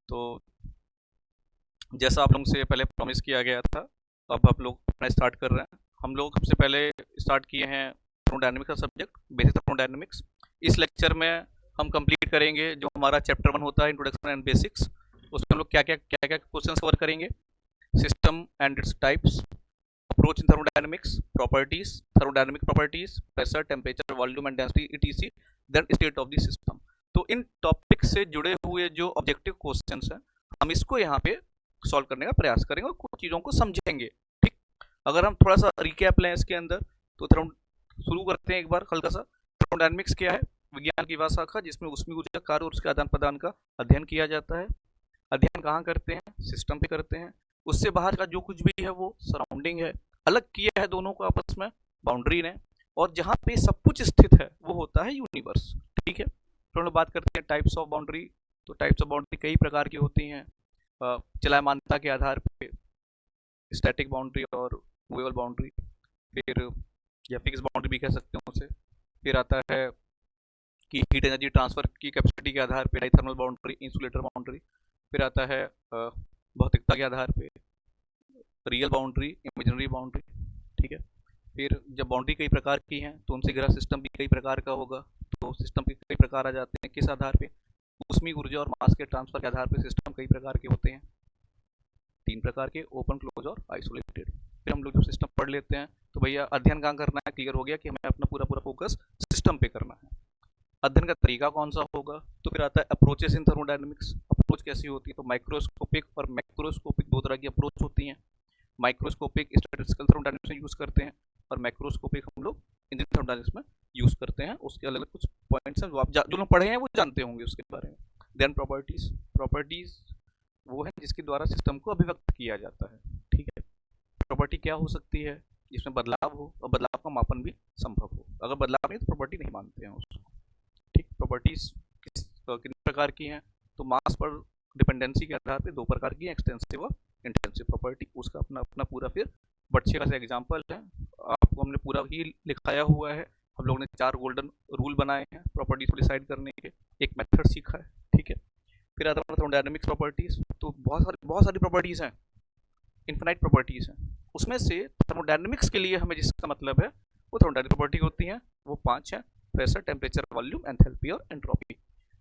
तो जैसा आप लोगों से पहले प्रॉमिस किया गया था, अब आप लोग अपना स्टार्ट कर रहे हैं। हम लोग सबसे पहले स्टार्ट किए हैं थर्मोडायनेमिक्स का सब्जेक्ट, बेसिक थर्मोडायनेमिक्स। इस लेक्चर में हम कंप्लीट करेंगे जो हमारा चैप्टर 1 होता है, इंट्रोडक्शन एंड बेसिक्स। उसमें हम लोग क्या क्या क्वेश्चन कवर करेंगे। System and its types, approach in thermodynamics, properties, thermodynamic properties, pressure, temperature, volume and density ETC, then state of the system. तो इन टॉपिक से जुड़े हुए जो ऑब्जेक्टिव क्वेश्चंस हैं, हम इसको यहाँ पे सॉल्व करने का प्रयास करेंगे और कुछ चीज़ों को समझेंगे। ठीक, अगर हम थोड़ा सा रिकैप लें इसके अंदर, तो शुरू करते हैं एक बार हल्का सा। थर्मोडायनेमिक्स क्या है? विज्ञान की वह शाखा जिसमें ऊष्मीय ऊर्जा कार्य और उसके आदान प्रदान का अध्ययन किया जाता है। अध्ययन कहाँ करते हैं? सिस्टम पे करते हैं। उससे बाहर का जो कुछ भी है वो सराउंडिंग है। अलग किया है दोनों को आपस में बाउंड्री ने, और जहाँ पे सब कुछ स्थित है वो होता है यूनिवर्स। ठीक है, तो हम लोग बात करते हैं टाइप्स ऑफ बाउंड्री। तो टाइप्स ऑफ बाउंड्री कई प्रकार की होती हैं, चलायमानता के आधार पे, स्टैटिक बाउंड्री और मूवेबल बाउंड्री, फिर या फिक्स बाउंड्री भी कह सकते हैं उसे। फिर आता है कि हीट एनर्जी ट्रांसफर की कैपेसिटी के आधार पे डाइथर्मल बाउंड्री, इंसुलेटर बाउंड्री। फिर आता है भौतिकता के आधार पे रियल बाउंड्री, इमेजिनरी बाउंड्री। ठीक है, फिर जब बाउंड्री कई प्रकार की हैं तो उनसे घिरा सिस्टम भी कई प्रकार का होगा। तो सिस्टम के कई प्रकार आ जाते हैं, किस आधार पे? ऊष्मीय ऊर्जा और मास के ट्रांसफर के आधार पे सिस्टम कई प्रकार के होते हैं, 3 प्रकार के, ओपन, क्लोज और आइसोलेटेड। फिर हम लोग जो सिस्टम पढ़ लेते हैं, तो भैया अध्ययन कहाँ करना है, क्लियर हो गया कि हमें अपना पूरा पूरा फोकस सिस्टम पे करना है। अध्ययन का तरीका कौन सा होगा? तो फिर आता है अप्रोचेस इन थर्मोडायनेमिक्स। अप्रोच कैसी होती है? तो माइक्रोस्कोपिक और मैक्रोस्कोपिक दो तरह की अप्रोच होती हैं। माइक्रोस्कोपिक स्टैटिस्टिकल थर्मोडायनेमिक्स में यूज़ करते हैं, और मैक्रोस्कोपिक हम लोग इंजीनियरिंग थर्मोडायनेमिक्स में यूज़ करते हैं। उसके अलग अलग कुछ पॉइंट्स हैं जो आप जो लोग पढ़े हैं वो जानते होंगे उसके बारे में। Then properties. प्रॉपर्टीज वो है जिसके द्वारा सिस्टम को अभिव्यक्त किया जाता है। ठीक है, प्रॉपर्टी क्या हो सकती है? जिसमें बदलाव हो और बदलाव का मापन भी संभव हो। अगर बदलाव नहीं तो प्रॉपर्टी नहीं मानते हैं उसको। ठीक, प्रॉपर्टीज कितने प्रकार की हैं? तो मास पर डिपेंडेंसी के आधार पे 2 प्रकार की, एक्सटेंसिव और इंटेंसिव प्रॉपर्टी। उसका अपना अपना पूरा फिर बच्चे का एग्जाम्पल है, आपको हमने पूरा ही लिखाया हुआ है। हम लोगों ने 4 गोल्डन रूल बनाए हैं प्रॉपर्टीज को डिसाइड करने के, एक मेथड सीखा है। ठीक है, फिर आता है थर्मोडायनेमिक्स प्रॉपर्टीज। तो बहुत सारी प्रॉपर्टीज हैं, इन्फिनाइट प्रॉपर्टीज हैं। उसमें से थर्मोडायनेमिक्स के लिए हमें जिसका मतलब है वो थर्मोडायनेमिक प्रॉपर्टी होती हैं, वो 5 हैं। प्रेशर, टेम्परेचर, वॉल्यूम, एंथैल्पी और एंट्रोपी।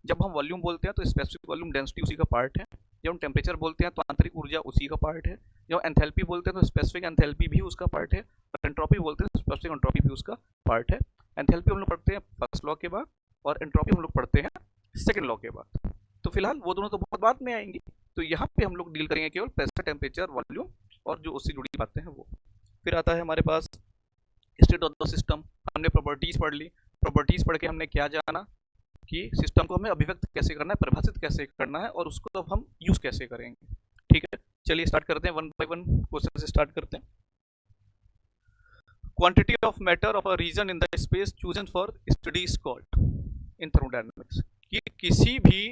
जब हम वॉल्यूम बोलते हैं तो स्पेसिफिक वॉल्यूम डेंसिटी उसी का पार्ट है। जब हम टेम्परेचर बोलते हैं तो आंतरिक ऊर्जा उसी का पार्ट है। जब एंथैल्पी बोलते हैं तो स्पेसिफिक एंथैल्पी भी उसका पार्ट है। और एंट्रोपी बोलते हैं तो स्पेसिफिक एंट्रोपी भी उसका पार्ट है। एंथैल्पी हम लोग पढ़ते हैं फर्स्ट लॉ के बाद, और एंट्रोपी हम लोग पढ़ते हैं सेकेंड लॉ के बाद। तो फिलहाल वो दोनों तो बहुत बाद में आएंगी। तो यहाँ पे हम लोग डील करेंगे केवल प्रेशर, टेम्परेचर, वॉल्यूम और जो उससे जुड़ी बातें हैं वो। फिर आता है हमारे पास स्टेट ऑफ द सिस्टम। हमने प्रॉपर्टीज पढ़ ली। प्रॉपर्टीज पढ़ के हमने क्या जाना कि सिस्टम को हमें अभिव्यक्त कैसे करना है, परिभाषित कैसे करना है, और उसको अब हम यूज कैसे करेंगे। ठीक है, चलिए स्टार्ट करते हैं, 1 बाय 1 क्वेश्चन से स्टार्ट करते हैं। Quantity of matter of a region in the space chosen for study is called in thermodynamics. कि किसी भी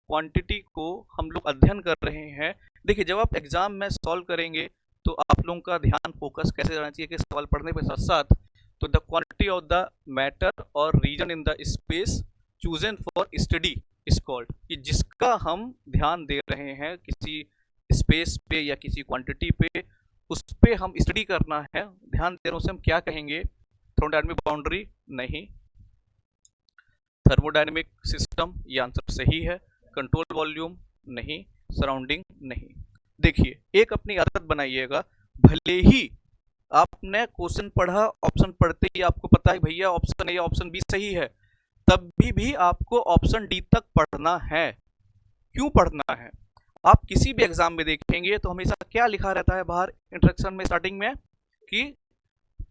क्वांटिटी को हम लोग अध्ययन कर रहे हैं। देखिए, जब आप एग्जाम में सॉल्व करेंगे तो आप लोगों का ध्यान फोकस कैसे रहना चाहिए कि सवाल पढ़ने के साथ साथ, तो the quantity of the matter और region in the space chosen for study is called, कि जिसका हम ध्यान दे रहे हैं किसी स्पेस पे या किसी क्वांटिटी पे, उस पे हम स्टडी करना है, ध्यान दे रहे हैं, उसे हम क्या कहेंगे? थर्मोडायनेमिक बाउंड्री नहीं। थर्मोडायनेमिक सिस्टम, ये आंसर सही है। कंट्रोल वॉल्यूम नहीं। सराउंडिंग नहीं। देखिए, एक अपनी आदत बनाइएगा, भले ही आपने क्वेश्चन पढ़ा, ऑप्शन पढ़ते ही आपको पता है भैया ऑप्शन ए ऑप्शन बी सही है, तब भी आपको ऑप्शन डी तक पढ़ना है। क्यों पढ़ना है? आप किसी भी एग्जाम में देखेंगे तो हमेशा क्या लिखा रहता है बाहर इंट्रोडक्शन में, स्टार्टिंग में, कि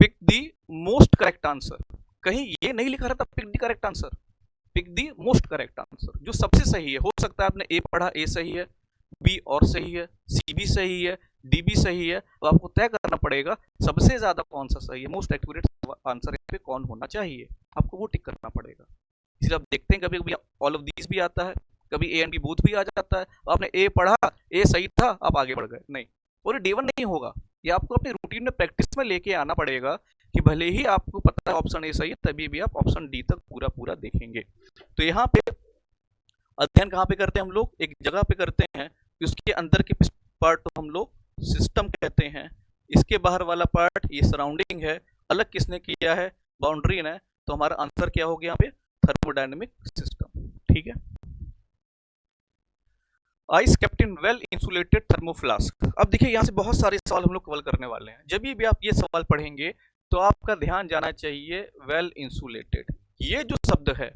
pick the most correct answer. कहीं ये नहीं लिखा रहता pick the correct answer, pick the most correct answer, जो सबसे सही है। हो सकता है आपने ए पढ़ा, ए सही है, बी और सही है, सी भी सही है, डी भी सही है, तो आपको तय करना पड़ेगा सबसे ज्यादा कौन सा सही है, मोस्ट एक्यूरेट आंसर पे कौन होना चाहिए, आपको वो टिक करना पड़ेगा। इसलिए आप देखते हैं कभी कभी ऑल ऑफ दीज भी आता है, कभी ए एंड बी बोथ भी आ जाता है। आपने ए पढ़ा, ए सही था, आप आगे बढ़ गए, नहीं, और डे वन नहीं होगा। ये आपको अपनी रूटीन में प्रैक्टिस में लेके आना पड़ेगा कि भले ही आपको पता है ऑप्शन ए सही है, तभी भी आप ऑप्शन डी तक पूरा पूरा देखेंगे। तो यहाँ पे अध्ययन कहाँ पे करते हैं हम लोग? एक जगह पे करते हैं, उसके अंदर के पार्ट को हम लोग सिस्टम कहते हैं, इसके बाहर वाला पार्ट ये सराउंडिंग है, अलग किसने किया है? बाउंड्री ने। तो हमारा आंसर क्या हो गया यहाँ पे? Thermodynamic system. ठीक है। Ice kept in well insulated thermoflask. अब देखिए यहाँ से बहुत सारे सवाल हम लोग कवर करने वाले हैं। जब भी आप ये सवाल पढ़ेंगे तो आपका ध्यान जाना चाहिए वेल इंसुलेटेड। ये जो शब्द है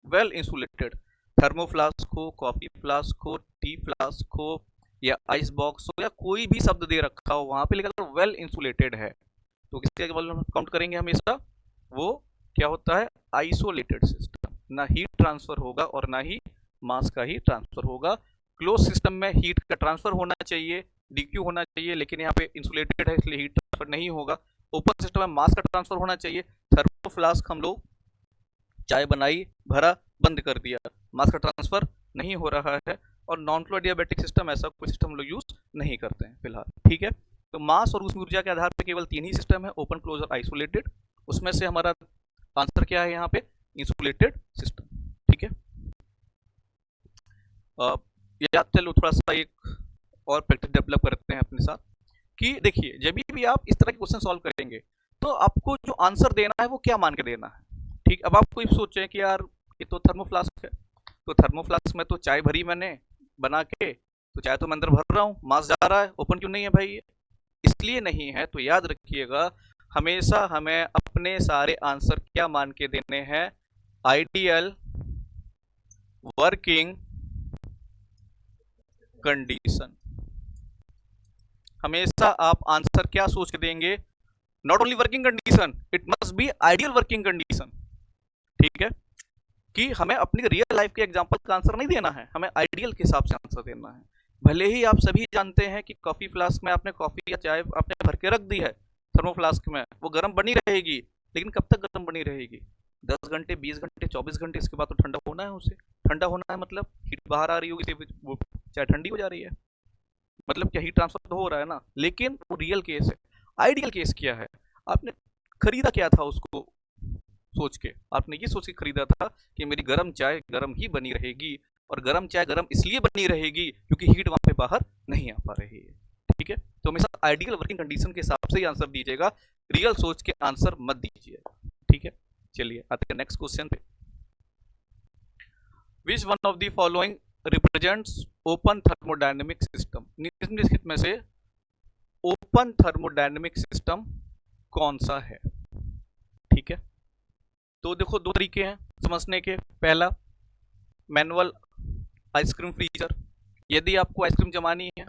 वेल इंसुलेटेड, थर्मोफ्लास्क हो, कॉफी फ्लास्क हो, टी फ्लास्क हो, या आइस बॉक्स हो, या कोई भी शब्द दे रखा हो वहां पे लिखा वेल इंसुलेटेड है तो किसके काउंट करेंगे हमेशा? वो क्या होता है? Isolated system. ना हीट ट्रांसफर होगा और ना ही मास का ही ट्रांसफर होगा। क्लोज सिस्टम में हीट का ट्रांसफर होना चाहिए, डीक्यू होना चाहिए, लेकिन यहाँ पे इंसुलेटेड है इसलिए हीट ट्रांसफर नहीं होगा। ओपन सिस्टम में मास का ट्रांसफर होना चाहिए। थर्मोफ्लास्क हम लोग चाय बनाई, भरा, बंद कर दिया, मास का ट्रांसफर नहीं हो रहा है। और नॉन फ्लो एडियाबैटिक सिस्टम ऐसा कोई सिस्टम हम लोग यूज नहीं करते हैं फिलहाल। ठीक है। तो मास और उसमें ऊर्जा के आधार पर केवल 3 ही सिस्टम है, ओपन, क्लोज और आइसोलेटेड। उसमें से हमारा आंसर क्या है यहाँ पे? Insulated system. ठीक है। याद चलो थोड़ा सा एक और प्रैक्टिस डेवलप करते हैं अपने साथ कि देखिए जब भी आप इस तरह के क्वेश्चन सॉल्व करेंगे तो आपको जो आंसर देना है वो क्या मान के देना है। ठीक। अब आप कोई सोचें कि यार ये तो थर्मोफ्लास्क है, तो थर्मोफ्लास्क में तो चाय भरी मैंने बना के, तो चाय तो मैं अंदर भर रहा हूँ, मास जा रहा है, ओपन क्यों नहीं है भाई ये? इसलिए नहीं है। तो याद रखिएगा हमेशा हमें अपने सारे आंसर क्या मान के देने हैं? Ideal working condition. हमेशा आप आंसर क्या सोच के देंगे? Not only working condition, it must be ideal working condition. ठीक है। कि हमें अपनी रियल लाइफ के एग्जांपल का आंसर नहीं देना है, हमें आइडियल के हिसाब से आंसर देना है। भले ही आप सभी जानते हैं कि कॉफी फ्लास्क में आपने कॉफी या चाय आपने भर के रख दी है थर्मो फ्लास्क में, वो गर्म बनी रहेगी, लेकिन कब तक गर्म बनी रहेगी? 10 घंटे, 20 घंटे, 24 घंटे, इसके बाद तो ठंडा होना है उसे। ठंडा होना है मतलब हीट बाहर आ रही होगी, वो चाय ठंडी हो जा रही है, मतलब क्या हीट ट्रांसफर तो हो रहा है ना। लेकिन वो रियल केस है। आइडियल केस क्या है? आपने खरीदा क्या था उसको सोच के? आपने ये सोच के खरीदा था कि मेरी गर्म चाय गर्म ही बनी रहेगी, और गर्म चाय गर्म इसलिए बनी रहेगी क्योंकि हीट वहां पे बाहर नहीं आ पा रही है। ठीक है। तो हमेशा आइडियल वर्किंग कंडीशन के हिसाब से ही आंसर दीजिएगा, रियल सोच के आंसर मत दीजिएगा। ठीक है। चलिए आते हैं नेक्स्ट क्वेश्चन पे। Which one of the following represents open thermodynamic system? निम्नलिखित में से ओपन थर्मोडायनेमिक सिस्टम कौन सा है? ठीक है। तो देखो दो तरीके हैं समझने के। पहला, मैनुअल आइसक्रीम फ्रीजर। यदि आपको आइसक्रीम जमानी है,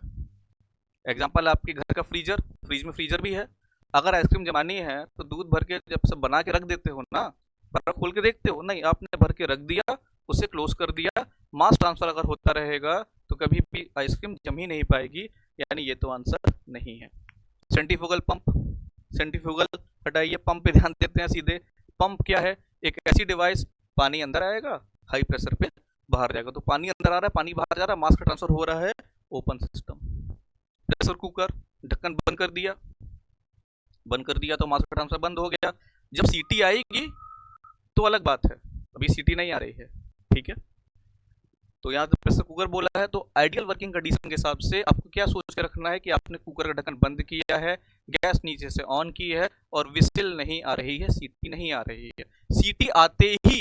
एग्जांपल आपके घर का फ्रीजर, फ्रिज में फ्रीजर भी है, अगर आइसक्रीम जमानी है तो दूध भर के जब सब बना के रख देते हो ना, बर्फ खोल के देखते हो? नहीं, आपने भर के रख दिया, उसे क्लोज कर दिया। मास ट्रांसफर अगर होता रहेगा तो कभी भी आइसक्रीम जम ही नहीं पाएगी, यानी ये तो आंसर नहीं है। सेंट्रीफ्यूगल पंप, सेंट्रीफ्यूगल हटाइए, पंप पे ध्यान देते हैं सीधे। पंप क्या है? एक ऐसी डिवाइस, पानी अंदर आएगा, हाई प्रेशर पे बाहर जाएगा। तो पानी अंदर आ रहा है, पानी बाहर जा रहा है, मास का ट्रांसफर हो रहा है, ओपन सिस्टम। प्रेशर कुकर, ढक्कन बंद कर दिया तो मास का ट्रांसफर बंद हो गया। जब सीटी आएगी तो अलग बात है, अभी सीटी नहीं आ रही है। ठीक है। तो यहाँ तो प्रेशर कुकर बोला है, तो आइडियल वर्किंग कंडीशन के हिसाब से आपको क्या सोच के रखना है कि आपने कुकर का ढक्कन बंद किया है, गैस नीचे से ऑन की है, और विसिल नहीं आ रही है, सीटी नहीं आ रही है। सीटी आते ही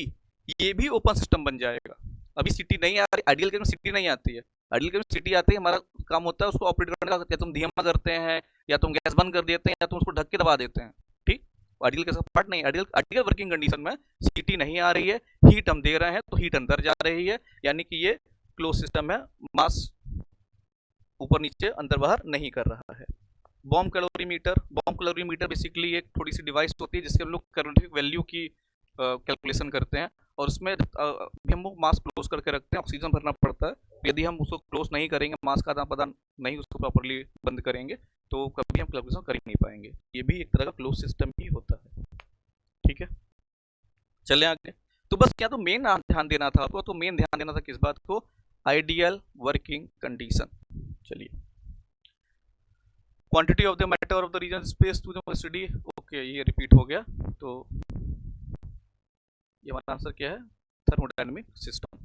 ये भी ओपन सिस्टम बन जाएगा। अभी सीटी नहीं आ रही, आइडियल केस में सीटी नहीं आती है। आइडियल केस में सीटी आती है, हमारा काम होता है उसको ऑपरेट करने का, या तुम धीमा करते हैं, या तुम गैस बंद कर देते हैं, या तुम उसको ढक के दबा देते हैं। ठीक। आइडियल केस का पार्ट नहीं। आइडियल वर्किंग कंडीशन में सीटी नहीं आ रही है, हीट हम दे रहे हैं तो हीट अंदर जा रही है, यानी कि ये क्लोज सिस्टम है, मास ऊपर नीचे अंदर बाहर नहीं कर रहा है। बॉम्ब कैलोरीमीटर बेसिकली एक थोड़ी सी डिवाइस होती है जिससे हम लोग कैलोरीफिक वैल्यू की कैलकुलेशन करते हैं, और उसमें हम लोग मास क्लोज करके रखते हैं, ऑक्सीजन भरना पड़ता है। यदि हम उसको क्लोज नहीं करेंगे, मास का आदान प्रदान नहीं उसको प्रॉपरली बंद करेंगे, तो कभी हम कैलकुलेशन कर ही नहीं पाएंगे। ये भी एक तरह का क्लोज सिस्टम ही होता है। ठीक है। चले आगे। तो बस क्या तो मेन ध्यान देना था आपको, तो मेन ध्यान देना था किस बात को? Ideal working condition. चलिए, quantity of the matter of the region space to the study. Okay, ये रिपीट हो गया। तो ये हमारा आंसर क्या है? Thermodynamic system.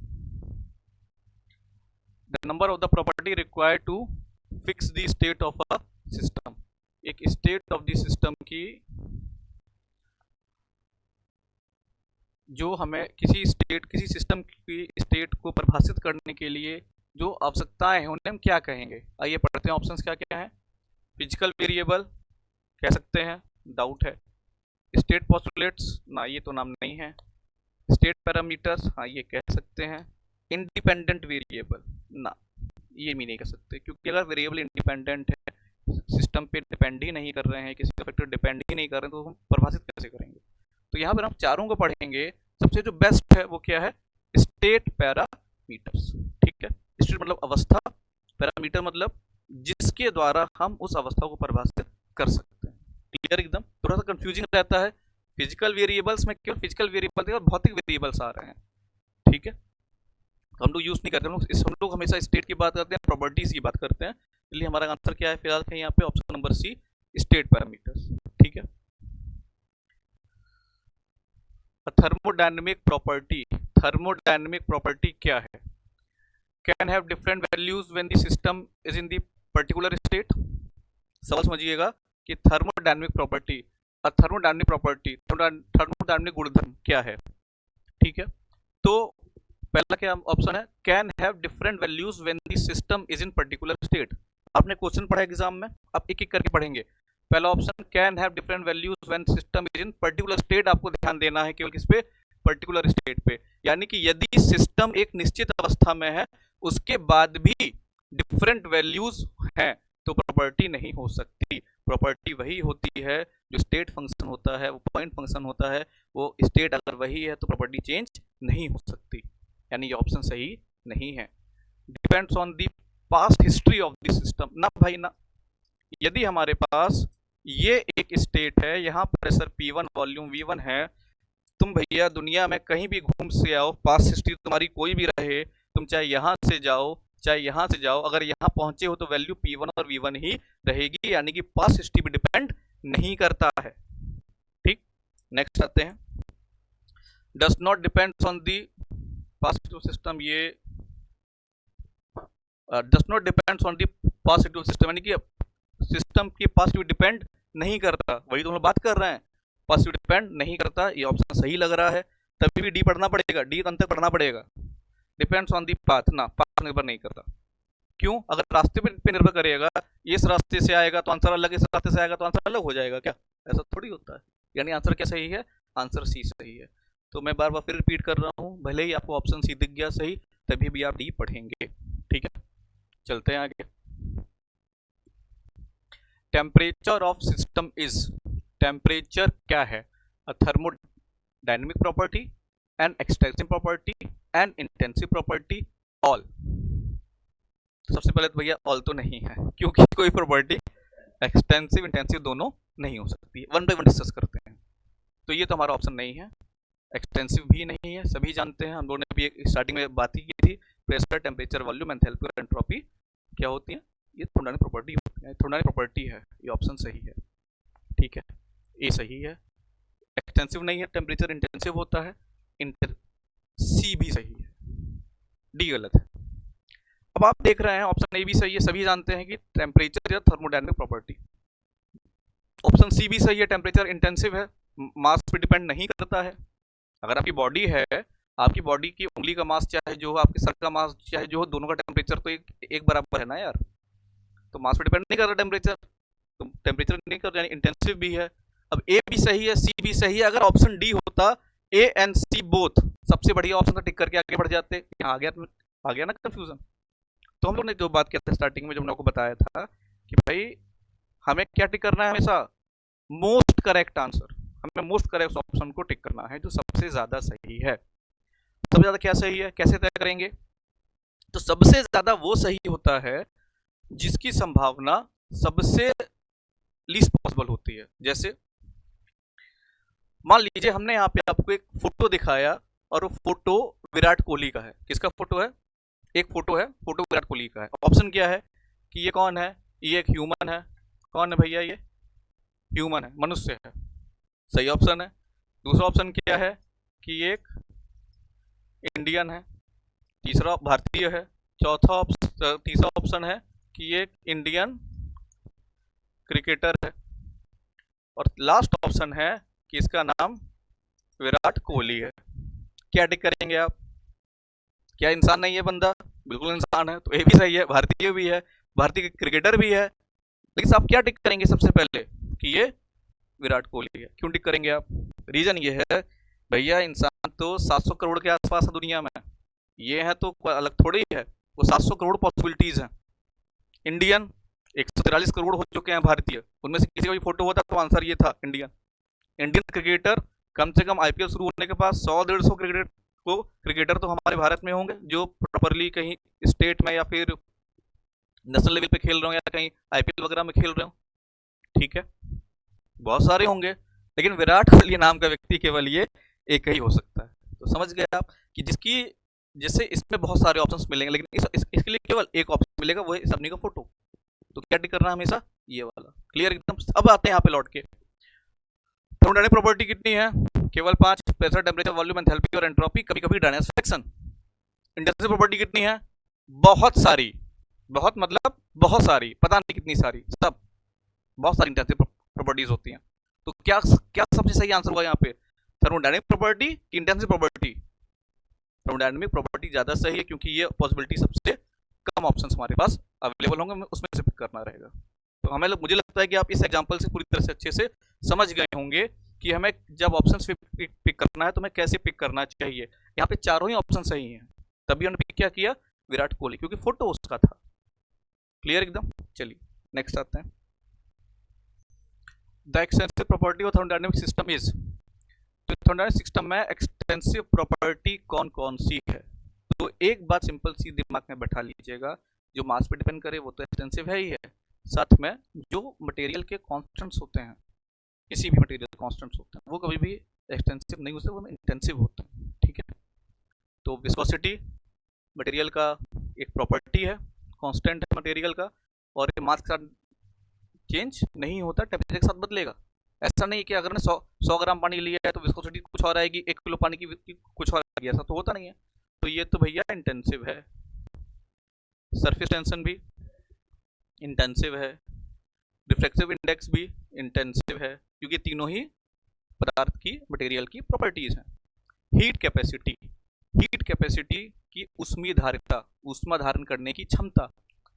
Number of the property required to fix the state of a system. एक स्टेट ऑफ द सिस्टम की जो हमें किसी सिस्टम की स्टेट को परिभाषित करने के लिए जो आवश्यकताएं हैं उन्हें हम क्या कहेंगे। आइए पढ़ते हैं ऑप्शंस क्या क्या हैं। फिजिकल वेरिएबल कह सकते हैं, डाउट है। स्टेट पोस्टुलेट्स ना, ये तो नाम नहीं है। स्टेट पैरामीटर्स, हाँ ये कह सकते हैं। इंडिपेंडेंट वेरिएबल ना, ये भी नहीं कह सकते, क्योंकि अगर वेरिएबल इंडिपेंडेंट है, सिस्टम पे डिपेंड ही नहीं कर रहे हैं, किसी फैक्टर डिपेंड ही नहीं कर रहे हैं, तो हम परिभाषित कैसे करेंगे। तो यहाँ पर हम चारों को पढ़ेंगे। सबसे जो बेस्ट है वो क्या है, स्टेट पैरामीटर्स। ठीक है, स्टेट मतलब अवस्था, पैरामीटर मतलब जिसके द्वारा हम उस अवस्था को परिभाषित कर सकते हैं। क्लियर एकदम। थोड़ा सा कंफ्यूजिंग रहता है, फिजिकल वेरिएबल्स में केवल फिजिकल वेरिएबल और भौतिक वेरिएबल्स आ रहे हैं। ठीक है, तो हम लोग यूज नहीं करते, हम लोग हमेशा स्टेट की बात करते हैं, प्रॉपर्टीज की बात करते हैं। इसलिए हमारा आंसर क्या है फिलहाल है यहाँ पे option number C, state parameters. ठीक है। थर्मोडायनेमिक प्रॉपर्टी, थर्मोडायनेमिक प्रॉपर्टी क्या है। Can have different values when the system is in the particular state. सवाल समझिएगा कि thermodynamic property, thermodynamic property, thermodynamic गुणधर्म क्या है। ठीक है, तो पहला क्या ऑप्शन है, can have different values when the system is in particular state. आपने क्वेश्चन पढ़ा एग्जाम में, आप एक एक करके पढ़ेंगे। पहला option can have different values when system is in particular state, आपको ध्यान देना है केवल किस पे, पर्टिकुलर स्टेट पे। यानी कि यदि सिस्टम एक निश्चित अवस्था में है उसके बाद भी डिफरेंट वैल्यूज हैं तो प्रॉपर्टी नहीं हो सकती। प्रॉपर्टी वही होती है जो स्टेट फंक्शन होता है, वो पॉइंट फंक्शन होता है, वो स्टेट अगर वही है तो प्रॉपर्टी चेंज नहीं हो सकती। यानी ये ऑप्शन सही नहीं है। Depends on the past history of the system, ना भाई ना। यदि हमारे पास ये एक स्टेट है, यहाँ प्रेशर P1 वॉल्यूम V1 है, तुम भैया दुनिया में कहीं भी घूम से आओ, पास्ट हिस्ट्री तुम्हारी कोई भी रहे, तुम चाहे यहाँ से जाओ चाहे यहाँ से जाओ, अगर यहाँ पहुंचे हो तो वैल्यू P1 और V1 ही रहेगी, यानी कि पास्ट हिस्ट्री पे डिपेंड नहीं करता है। ठीक, नेक्स्ट आते हैं। Does not depends on the past system, ये does not depends on the past system, यानी कि सिस्टम की पास्ट डिपेंड नहीं करता। वही तो हम लोग बात कर रहे हैं, पास्ट डिपेंड नहीं करता। ये ऑप्शन सही लग रहा है, तभी भी डी पढ़ना पड़ेगा, डी अंत तक पढ़ना पड़ेगा। डिपेंड्स ऑन दी पाथ, ना पाथ निर्भर नहीं करता। क्यों, अगर रास्ते पे निर्भर करेगा, इस रास्ते से आएगा तो आंसर अलग, इस रास्ते से आएगा तो आंसर अलग हो जाएगा क्या, ऐसा थोड़ी होता है। यानी आंसर क्या सही है, आंसर सी सही है। तो मैं बार बार फिर रिपीट कर रहा हूँ, भले ही आपको ऑप्शन सी दिख गया सही, तभी भी आप डी पढ़ेंगे। ठीक है, चलते हैं आगे। Temperature of system is, temperature क्या है, a thermodynamic property, an extensive property, an intensive property, all. सबसे पहले तो भैया ऑल तो नहीं है, क्योंकि कोई प्रॉपर्टी एक्सटेंसिव इंटेंसिव दोनों नहीं हो सकती। वन बाय वन डिस्कस करते हैं। तो ये तो हमारा ऑप्शन नहीं है, एक्सटेंसिव भी नहीं है, सभी जानते हैं, हम लोगों ने भी स्टार्टिंग में बात ही की थी। प्रेशर, टेम्परेचर, वॉल्यूम, एंथैल्पी और एंट्रोपी क्या होती है, ये थर्मोडायनेमिक प्रॉपर्टी होती है, थर्मोडायनेमिक प्रॉपर्टी है। ये ऑप्शन सही है। ठीक है, ए सही है। एक्सटेंसिव नहीं है, टेम्परेचर इंटेंसिव होता है। सी भी सही है, डी गलत है। अब आप देख रहे हैं ऑप्शन ए भी सही है, सभी जानते हैं कि टेम्परेचर या थर्मोडायनेमिक प्रॉपर्टी। ऑप्शन सी भी सही है, टेम्परेचर इंटेंसिव है, मास पे डिपेंड नहीं करता है। अगर आपकी बॉडी है, आपकी बॉडी की उंगली का मास चाहे जो हो, आपके सर का मास चाहे जो हो, दोनों का टेम्परेचर तो एक बराबर है ना यार। तो मास पे डिपेंड नहीं करता टेम्परेचर, तो टेम्परेचर नहीं करता, यानी इंटेंसिव भी है। अब ए भी सही है, सी भी सही है। अगर ऑप्शन डी होता ए एंड सी बोथ, सबसे बढ़िया ऑप्शन था, टिक करके आगे बढ़ जाते। यहाँ आ गया ना कंफ्यूजन। तो हम लोग ने जो बात किया था स्टार्टिंग में, जब मैंने आपको बताया था कि भाई हमें क्या टिक करना है, हमेशा मोस्ट करेक्ट आंसर, हमें मोस्ट करेक्ट ऑप्शन को टिक करना है जो सबसे ज्यादा सही है। सबसे ज्यादा क्या सही है, कैसे तय करेंगे, तो सबसे ज्यादा वो सही होता है जिसकी संभावना सबसे लीस्ट पॉसिबल होती है। जैसे मान लीजिए हमने यहाँ पे आपको एक फोटो दिखाया और वो फोटो विराट कोहली का है। किसका फोटो है, एक फोटो है, फोटो विराट कोहली का है। ऑप्शन क्या है कि ये कौन है, ये एक ह्यूमन है। कौन है भैया, ये ह्यूमन है, मनुष्य है, सही ऑप्शन है। दूसरा ऑप्शन क्या है कि ये एक इंडियन है। तीसरा भारतीय है। तीसरा ऑप्शन है कि ये इंडियन क्रिकेटर है, और लास्ट ऑप्शन है कि इसका नाम विराट कोहली है। क्या टिक करेंगे आप? क्या इंसान नहीं है बंदा? बिल्कुल इंसान है, तो ये भी सही है, भारतीय भी है, भारतीय क्रिकेटर भी है। लेकिन आप क्या टिक करेंगे सबसे पहले कि ये विराट कोहली है। क्यों टिक करेंगे आप? रीजन ये है भैया, इंसान तो 700 करोड़ के आसपास है दुनिया में, ये है तो अलग थोड़ी है, वो 700 करोड़ पॉसिबिलिटीज हैं। इंडियन 143 करोड़ हो चुके हैं भारतीय, उनमें से किसी का भी फोटो होता तो आंसर ये था इंडियन। इंडियन क्रिकेटर कम से कम आईपीएल शुरू होने के बाद 100-150 क्रिकेटर तो हमारे भारत में होंगे जो प्रॉपरली कहीं स्टेट में या फिर नेशनल लेवल पे खेल रहे हो या कहीं आईपीएल वगैरह में खेल रहे हो, ठीक है, बहुत सारे होंगे। लेकिन विराट कोहली नाम का व्यक्ति केवल ये एक ही हो सकता है। तो समझ गए आप कि जिसकी जैसे इसमें बहुत सारे ऑप्शंस मिलेंगे, लेकिन इसके लिए केवल एक ऑप्शन मिलेगा, वो है इस आदमी का फोटो। तो क्या टिक करना है हमेशा? ये वाला। क्लियर एकदम? अब आते हैं यहाँ पे लौट के, थर्मोडायनामिक प्रॉपर्टी कितनी है? केवल 5, प्रेशर, टेम्परेचर, वॉल्यूम, एंथैल्पी और एंट्रोपी, कभी कभी डायनामिक फ्रिक्शन। इंटेंसिव प्रॉपर्टी कितनी है? बहुत सारी, बहुत मतलब बहुत सारी, पता नहीं कितनी सारी, सब बहुत सारी इंटेंसिव प्रॉपर्टीज होती हैं। तो क्या क्या सबसे सही आंसर होगा यहाँ पे? थर्मोडायनामिक प्रॉपर्टी कि इंटेंसिव प्रॉपर्टी? थर्मोडायनामिक प्रॉपर्टी ज्यादा सही है, क्योंकि ये पॉसिबिलिटी सबसे कम ऑप्शंस हमारे पास अवेलेबल होंगे, उसमें से पिक करना रहेगा। तो हमें मुझे लगता है कि आप इस एग्जांपल से पूरी तरह से अच्छे से समझ गए होंगे कि हमें जब ऑप्शंस पिक करना है तो हमें कैसे पिक करना चाहिए। यहाँ पे चारों ही ऑप्शन सही हैं, तभी उन्होंने पिक क्या किया? विराट कोहली, क्योंकि फोटो उसका था। क्लियर एकदम? चलिए नेक्स्ट आते हैं। The extensive property of thermodynamic system is. तो थर्मोडायनामिक सिस्टम में एक्सटेंसिव प्रॉपर्टी कौन कौन सी है? तो एक बात सिंपल सी दिमाग में बैठा लीजिएगा, जो मास पे डिपेंड करे वो तो एक्सटेंसिव है ही है, साथ में जो मटेरियल के कांस्टेंट्स होते हैं, किसी भी मटेरियल कांस्टेंट्स होते हैं, वो कभी भी एक्सटेंसिव नहीं होते, वो इंटेंसिव होते हैं। ठीक है, तो विस्कोसिटी मटेरियल का एक प्रॉपर्टी है, कांस्टेंट है मटेरियल का, और ये मास के साथ चेंज नहीं होता, टेम्परेचर के साथ बदलेगा। ऐसा नहीं है कि अगर ने 100 ग्राम पानी लिया है तो विस्कोसिटी कुछ और आएगी, 1 किलो पानी की कुछ और आएगी, ऐसा तो होता नहीं है। तो ये तो भैया इंटेंसिव है। सरफेस टेंशन भी इंटेंसिव है, रिफ्लेक्सिव इंडेक्स भी इंटेंसिव है, क्योंकि तीनों ही पदार्थ की मटेरियल की प्रॉपर्टीज हैं। हीट कैपेसिटी की उष्मीय धारिता, ऊष्मा धारण करने की क्षमता,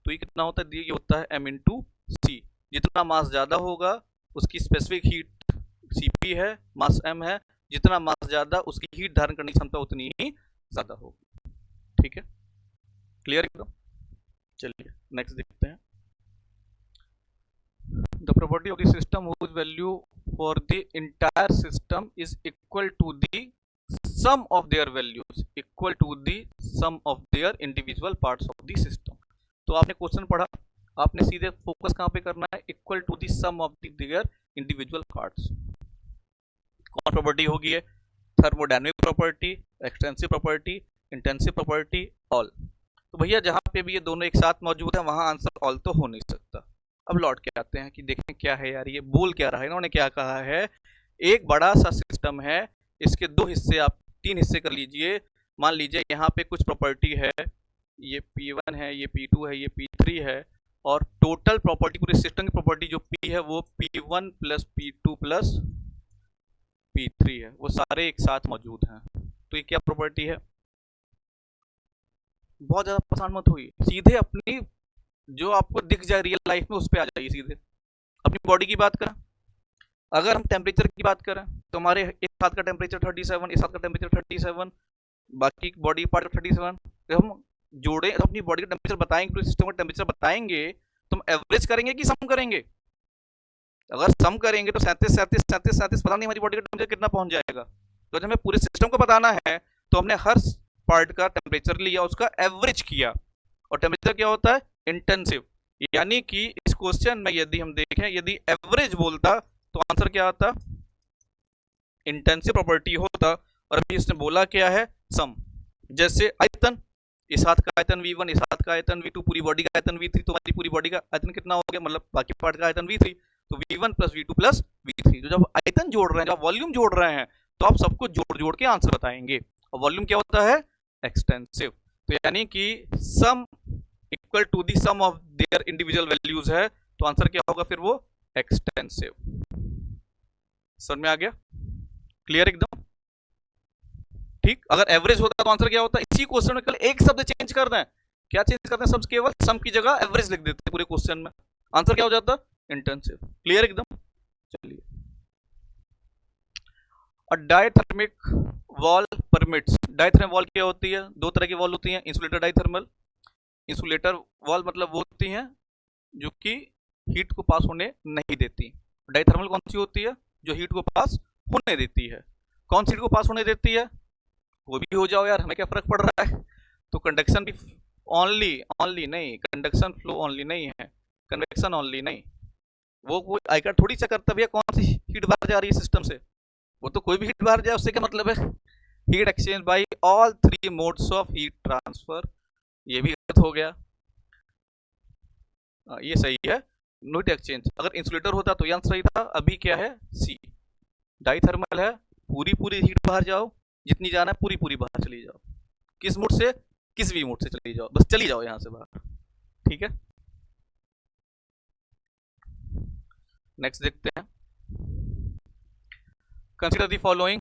तो ये कितना होता है? ये होता है m/c। जितना मास ज़्यादा होगा उसकी स्पेसिफिक हीट Cp है, मास m है, जितना मास ज़्यादा उसकी हीट धारण करने की क्षमता उतनी ही ज़्यादा होगी। ठीक है, क्लियर एकदम? चलिए नेक्स्ट देखते हैं। The property of the system whose value for the entire system is equal to the sum of their values equal to the sum of their individual parts of the system। तो आपने question पढ़ा, आपने सीधे focus कहाँ पे करना है? Equal to the sum of their individual parts. कौन प्रॉपर्टी होगी है? Thermodynamic property, extensive property, intensive property, all. तो भैया जहाँ पे भी ये दोनों एक साथ मौजूद है वहां आंसर ऑल तो हो नहीं सकता। अब लौट के आते हैं कि देखें क्या है यार, ये बोल क्या रहा है, इन्होंने क्या कहा है? एक बड़ा सा सिस्टम है, इसके दो हिस्से, आप 3 हिस्से कर लीजिए। मान लीजिए यहाँ पे कुछ प्रॉपर्टी है, ये P1 है, ये P2 है, ये P3 है, और टोटल प्रॉपर्टी पूरे सिस्टम की प्रॉपर्टी जो P है वो P1 plus P2 plus P3 है, वो सारे एक साथ मौजूद हैं। तो ये क्या प्रॉपर्टी है? बहुत ज्यादा परेशान मत होइए, सीधे अपनी जो आपको दिख जाए रियल लाइफ में उस पर आ जाइए। सीधे अपनी बॉडी की बात करें, अगर हम टेम्परेचर की बात करें तो हमारे एक हाथ का टेम्परेचर 37, इस हाथ का टेम्परेचर 37, बाकी बॉडी पार्ट 37। जब हम जोड़े तो अपनी बॉडी का टेम्परेचर बताएंगे, पूरे सिस्टम का टेम्परेचर बताएंगे, तो हम एवरेज करेंगे कि सम करेंगे? अगर सम करेंगे तो 37 पता नहीं हमारी बॉडी का टेम्परेचर कितना पहुंच जाएगा। तो जब हमें पूरे सिस्टम को बताना है तो हमने हर पार्ट का टेम्परेचर लिया, उसका एवरेज किया, और टेम्परेचर क्या होता है? इंटेंसिव। यानी कि इस क्वेश्चन में यदि हम देखें, यदि एवरेज बोलता तो आंसर क्या आता? इंटेंसिव प्रॉपर्टी होता। और अभी इसने बोला क्या है? सम। जैसे आयतन, इस हाथ का आयतन V1, इस हाथ का आयतन V2, पूरी बॉडी का आयतन V3, तो हमारी पूरी बॉडी का आयतन कितना हो गया? मतलब बाकी पार्ट का आयतन V3, तो V1 plus V2 plus V3। तो जब आयतन जोड़ रहे हैं, जब वॉल्यूम जोड़ रहे हैं, तो आप सबको जोड़ जोड़ के आंसर बताएंगे। और वॉल्यूम क्या होता है? एक्सटेंसिव। तो यानी कि sum equal to the sum of their individual values है, तो आंसर क्या होगा फिर वो एक्सटेंसिव। समझ में आ गया? क्लियर एकदम? ठीक। अगर एवरेज होता तो आंसर क्या होता? इसी क्वेश्चन में केवल एक शब्द चेंज करना है। क्या चेंज करते हैं? सब केवल सम की जगह एवरेज लिख देते हैं पूरे क्वेश्चन में, आंसर क्या हो जाता? इंटेंसिव। क्लियर एकदम? चलिए, और diathermic wall permits. Diathermic wall क्या होती है? दो तरह की वॉल होती है, इंसुलेटर, डायथर्मल। इंसुलेटर वॉल मतलब वो होती है जो कि हीट को पास होने नहीं देती। डायथर्मल कौन सी होती है? जो हीट को पास होने देती है। कौन सी हीट को पास होने देती है? वो भी हो जाओ यार, हमें क्या फर्क पड़ रहा है। तो कंडक्शन भी ओनली ओनली नहीं, कंडक्शन फ्लो ओनली नहीं है, कन्वेक्शन ओनली नहीं। वो कोई आई कार्ड थोड़ी चेक करता भैया कौन सी हीट बाहर जा रही है सिस्टम से। वो तो कोई भी हीट बाहर जाए उससे क्या मतलब है? Heat exchange bye all three modes of heat transfer. ये भी गलत हो गया, ये सही है, नो हीट एक्सचेंज। अगर इंसुलेटर होता तो ये आंसर सही था। अभी क्या है? सी। डाइथर्मल है, पूरी पूरी हीट बाहर जाओ, जितनी जाना है पूरी पूरी बाहर चली जाओ। किस मोड से? किस भी मोड से चली जाओ, बस चली जाओ यहां से बाहर। ठीक है, नेक्स्ट देखते हैं। Consider the following.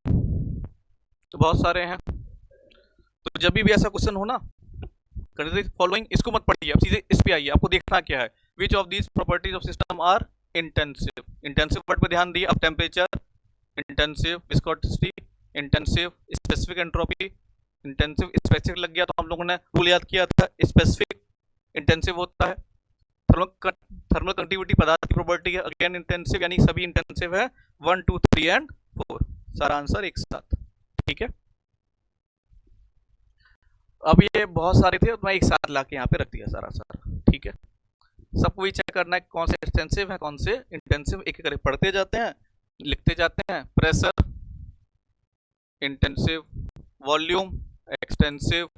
तो बहुत सारे हैं, तो जब भी ऐसा क्वेश्चन हो ना, कंसीडर दी फॉलोइंग, इसको मत पढ़िए, अब सीधे इस पे आइए। आपको देखना क्या है? Which of these properties of system are intensive. Intensive word पे ध्यान दिए। अब temperature intensive, viscosity intensive, specific entropy intensive. Specific लग गया तो हम लोगों ने रूल याद किया था, स्पेसिफिक इंटेंसिव होता है। थर्मल कंडक्टिविटी पदार्थ की प्रॉपर्टी है, अगेन इंटेंसिव, यानी सभी इंटेंसिव है, 1 2 3 एंड 4, सारा आंसर एक साथ। ठीक है, अब ये बहुत सारे थे तो मैं एक साथ लाके यहाँ पे रख दिया सारा सारा। ठीक है, सबको ही चेक करना है कौन से एक्सटेंसिव है कौन से इंटेंसिव। एक एक करके पढ़ते जाते हैं, लिखते जाते हैं। प्रेशर इंटेंसिव, वॉल्यूम एक्सटेंसिव,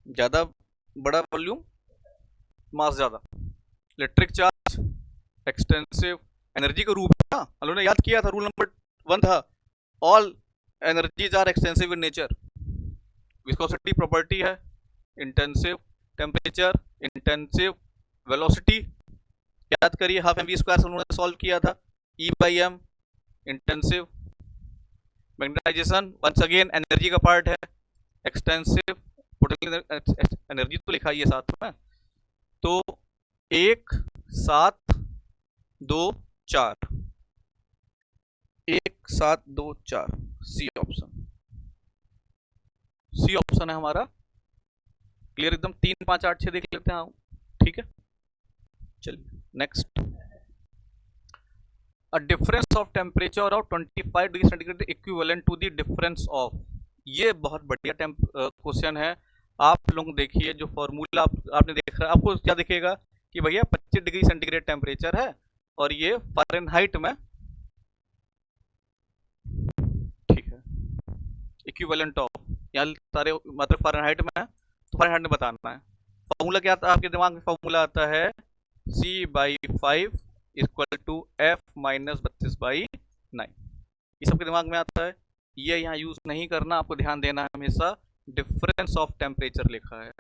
ज़्यादा बड़ा वॉल्यूम मास ज़्यादा। इलेक्ट्रिक चार्ज एक्सटेंसिव, एनर्जी का रूप है ना, हम लोगों ने याद किया था, रूल नंबर 1 था, all energies are extensive in nature. Viscosity property है इंटेंसिव, टेम्परेचर इंटेंसिव, वेलोसिटी याद करिए, हाफ एम वी स्क्वायर से उन्होंने सॉल्व किया था, E by M intensive. Magnetisation once again energy का पार्ट है, एक्सटेंसिव। पोटेंशियल एनर्जी तो लिखा ही है साथ में। तो 1 7 2 4, 1 7 2 4, सी ऑप्शन, सी ऑप्शन है हमारा। क्लियर एकदम? 3 5 8 6 देख लेते हैं। ठीक है, चलिए next. A difference of temperature of 25 degree centigrade equivalent to the difference of. ये बहुत बढ़िया क्वेश्चन है। आप लोग देखिए, जो फॉर्मूला आपने देखा, आपको क्या दिखेगा कि भैया 25 डिग्री सेंटीग्रेड टेम्परेचर है और ये फ़ारेनहाइट में, ठीक है, इक्विवेलेंट ऑफ, यहाँ सारे मतलब फ़ारेनहाइट में है तो फ़ारेनहाइट में बताना है। फॉर्मूला क्या आता है आपके दिमाग में? फॉर्मूला आता है C/5 equal to F minus 32/9। ये सबके दिमाग में आता है, ये यहाँ यूज नहीं करना, आपको ध्यान देना है हमेशा डिफरेंस ऑफ टेम्परेचर लिखा है।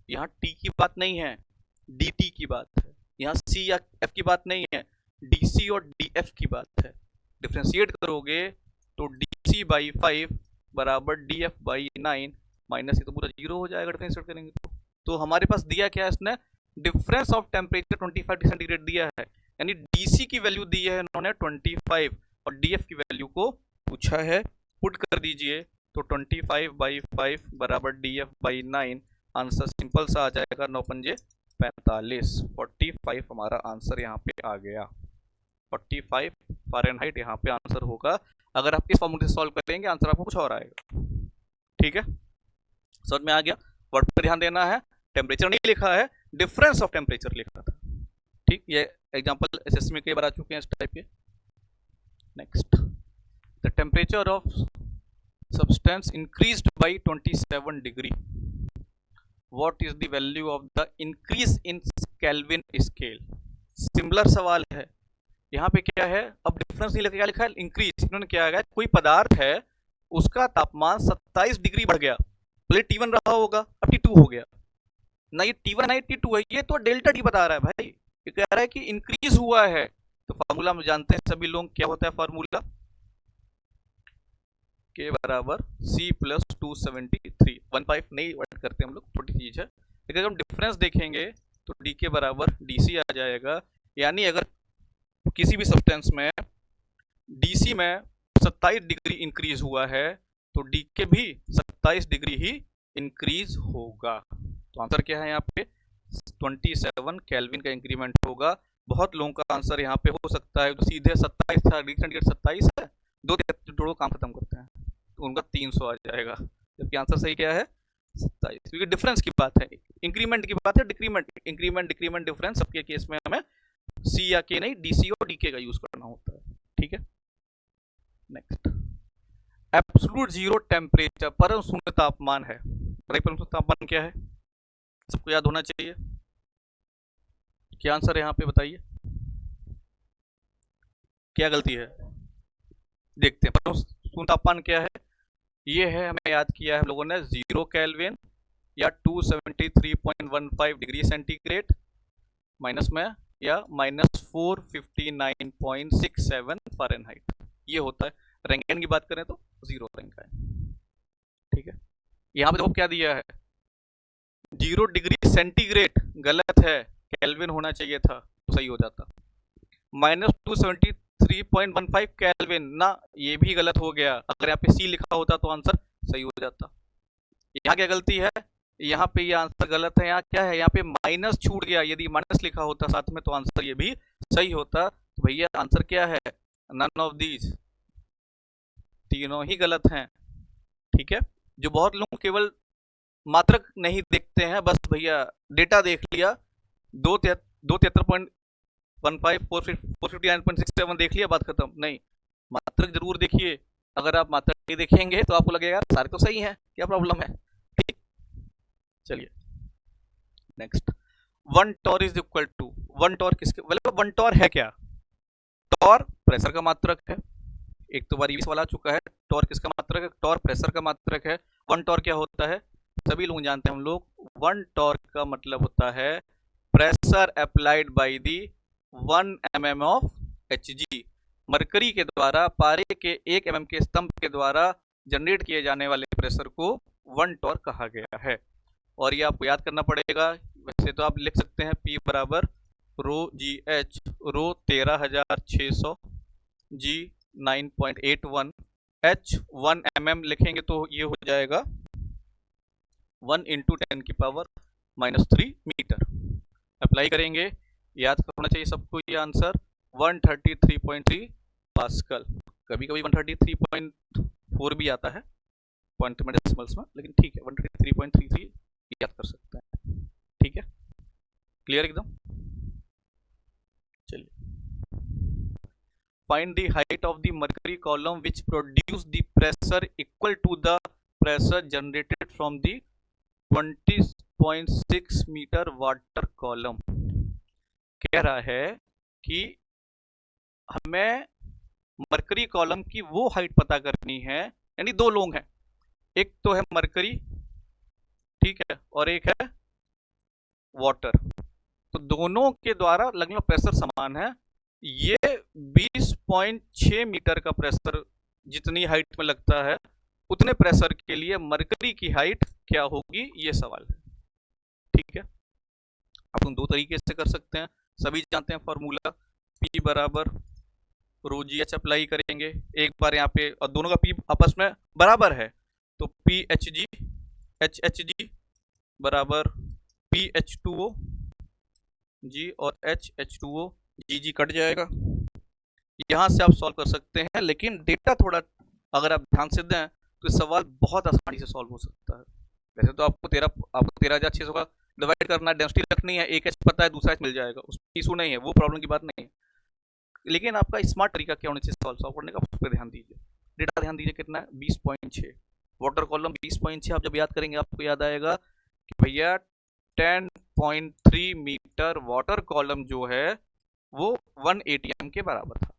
यहाँ T की बात नहीं है, DT की बात है। यहाँ C या F की बात नहीं है, DC और DF की बात है। डिफ्रेंशिएट करोगे तो DC/5 बराबर DF/9 माइनस, ये तो पूरा 0 हो जाएगा डिफ्रेंशिएट करेंगे तो हमारे पास दिया क्या है इसने? Difference of temperature 25 degree centigrade दिया है, यानी DC की वैल्यू दी है इन्होंने 25 और DF की वैल्यू को पूछा है। पुट कर दीजिए तो 25/5 बराबर DF/9, आंसर सिंपल सा आ जाएगा, 9 पंजे 45, 45 हमारा आंसर यहाँ पे आ गया। 45 फ़ारेनहाइट यहाँ पे आंसर होगा। अगर आप इस फॉर्मूले से सॉल्व करेंगे आंसर आपको कुछ और आएगा। ठीक है, समझ में आ गया? वर्ड पर ध्यान देना है, टेम्परेचर नहीं लिखा है, डिफरेंस ऑफ टेम्परेचर लिखा था। ठीक, ये एग्जांपल एसएससी में कई बार आ चुके हैं इस टाइप के। Next, the temperature of substance increased by 27 degree, what is the value of the increase in kelvin scale. Similar सवाल है, यहाँ पे क्या है? अब डिफरेंस नहीं लिखा, क्या लिखा है? इंक्रीज। इन्होंने क्या है, कोई पदार्थ है उसका तापमान 27 डिग्री बढ़ गया, पहले T1 रहा होगा, अब T2 हो गया ना, ये T1 ना ये T2 है, ये तो डेल्टा टी बता रहा है भाई, ये कह रहा है कि इंक्रीज हुआ है। तो फार्मूला हम जानते हैं सभी लोग, क्या होता है फार्मूला, के बराबर C प्लस 273, 15 नहीं वर्ड करते हम लोग, छोटी चीज है, लेकिन अगर हम डिफरेंस देखेंगे तो डी के बराबर DC आ जाएगा। यानी अगर किसी भी सब्सटेंस में DC में 27 डिग्री इंक्रीज हुआ है तो डी के भी 27 डिग्री ही इंक्रीज होगा। तो आंसर क्या है यहाँ पे, 27 केल्विन का इंक्रीमेंट होगा। बहुत लोगों का आंसर यहाँ पे हो सकता है तो सीधे 27 था, डिग्री सेंटीग्रेड 27 है, दो जोड़ो काम खत्म करते हैं तो उनका 300 आ जाएगा, जबकि आंसर सही क्या है 27, क्योंकि डिफरेंस की बात है, इंक्रीमेंट की बात है, डिक्रीमेंट इंक्रीमेंट डिक्रीमेंट डिफरेंस, सबके केस में हमें सी या के नहीं DC और DK का यूज करना होता है। ठीक है, नेक्स्ट, एब्सोल्यूट जीरो टेम्परेचर, परम शून्य तापमान है। परम शून्य तापमान क्या है, सबको याद होना चाहिए। क्या आंसर है यहाँ पे बताइए, क्या गलती है, देखते हैं परम शून्य तापमान क्या है। ये है, हमें याद किया है हम लोगों ने 0 केल्विन या 273.15 डिग्री सेंटीग्रेड माइनस में या -459.67 फ़ारेनहाइट, ये होता है। रैंकिन की बात करें तो 0 रैंक है। ठीक है, यहाँ पे देखो क्या दिया है, 0 डिग्री सेंटीग्रेड गलत है, केल्विन होना चाहिए था तो सही हो जाता। -273.15 केल्विन ना, ये भी गलत हो गया, अगर यहाँ पे C लिखा होता तो आंसर सही हो जाता। यहाँ क्या गलती है, यहाँ पे ये आंसर गलत है, यहाँ क्या है, यहाँ पे माइनस छूट गया, यदि माइनस लिखा होता साथ में तो आंसर ये भी सही होता। तो भैया आंसर क्या है, नन ऑफ दीज, तीनों ही गलत हैं। ठीक है, जो बहुत लोग केवल मात्रक नहीं देखते हैं, बस भैया डेटा देख लिया, 273.15 देख लिया, बात खत्म, नहीं, मात्रक जरूर देखिए। अगर आप मात्रक नहीं देखेंगे तो आपको लगेगा सारे तो सही हैं, क्या प्रॉब्लम है। ठीक, चलिए next, 1 torr is equal to, 1 torr किसके, मतलब 1 टॉर है क्या, टॉर प्रेशर का मात्रक है, एक तो बार ये सवाल आ चुका है, टॉर किसका मात्रक है, टॉर प्रेशर का मात्रक है। 1 टॉर क्या होता है, सभी लोग जानते हैं हम लोग, 1 टॉर का मतलब होता है pressure applied by the 1 mm of Hg, mercury के द्वारा पारे के 1 mm के स्तंभ के द्वारा जनरेट किए जाने वाले प्रेशर को 1 टॉर कहा गया है। और ये आपको याद करना पड़ेगा, वैसे तो आप लिख सकते हैं P बराबर रो GH, रो 13,600, G 9.81, H 1 mm लिखेंगे तो ये हो जाएगा 1 × 10⁻³ मीटर। अप्लाई करेंगे, याद होना चाहिए सबको ये आंसर 133.3 पास्कल, कभी कभी 133.4 भी आता है पॉइंट में डेसिमल्स में, लेकिन ठीक है 133.33 याद कर सकते हैं। ठीक है, क्लियर एकदम। चलिए, find the height of the mercury column which produce the pressure equal to the pressure generated from the 20.6 meter water column. कह रहा है कि हमें मरकरी कॉलम की वो हाइट पता करनी है, यानी दो लोग हैं, एक तो है मरकरी, ठीक है, और एक है वाटर, तो दोनों के द्वारा लगभग प्रेशर समान है। ये 20.6 मीटर का प्रेशर जितनी हाइट में लगता है, उतने प्रेशर के लिए मरकरी की हाइट क्या होगी, ये सवाल है। ठीक है, आप तुम दो तरीके से कर सकते हैं, सभी जानते हैं फॉर्मूला, P बराबर रो GH अप्लाई करेंगे एक बार यहाँ पे, और दोनों का P आपस में बराबर है तो PHG HHG बराबर PH2O G और HH2O GG कट जाएगा। यहाँ से आप सॉल्व कर सकते हैं, लेकिन डेटा थोड़ा अगर आप ध्यान से दें तो सवाल बहुत आसानी से सॉल्व हो सकता है। वैसे तो आपको 13,600 का डिवाइड करना है, डेंसिटी रखनी है, एक H पता है, दूसरा H मिल जाएगा, उसकी इशू नहीं है, वो प्रॉब्लम की बात नहीं है, लेकिन आपका स्मार्ट तरीका क्या होना चाहिए सॉल्व करने का, उस पर ध्यान दीजिए। डेटा ध्यान दीजिए, कितना है 20.6, वाटर कॉलम 20.6, आप जब याद करेंगे आपको याद आएगा कि भैया 10.3 मीटर वाटर कॉलम जो है वो 1 ATM के बराबर था,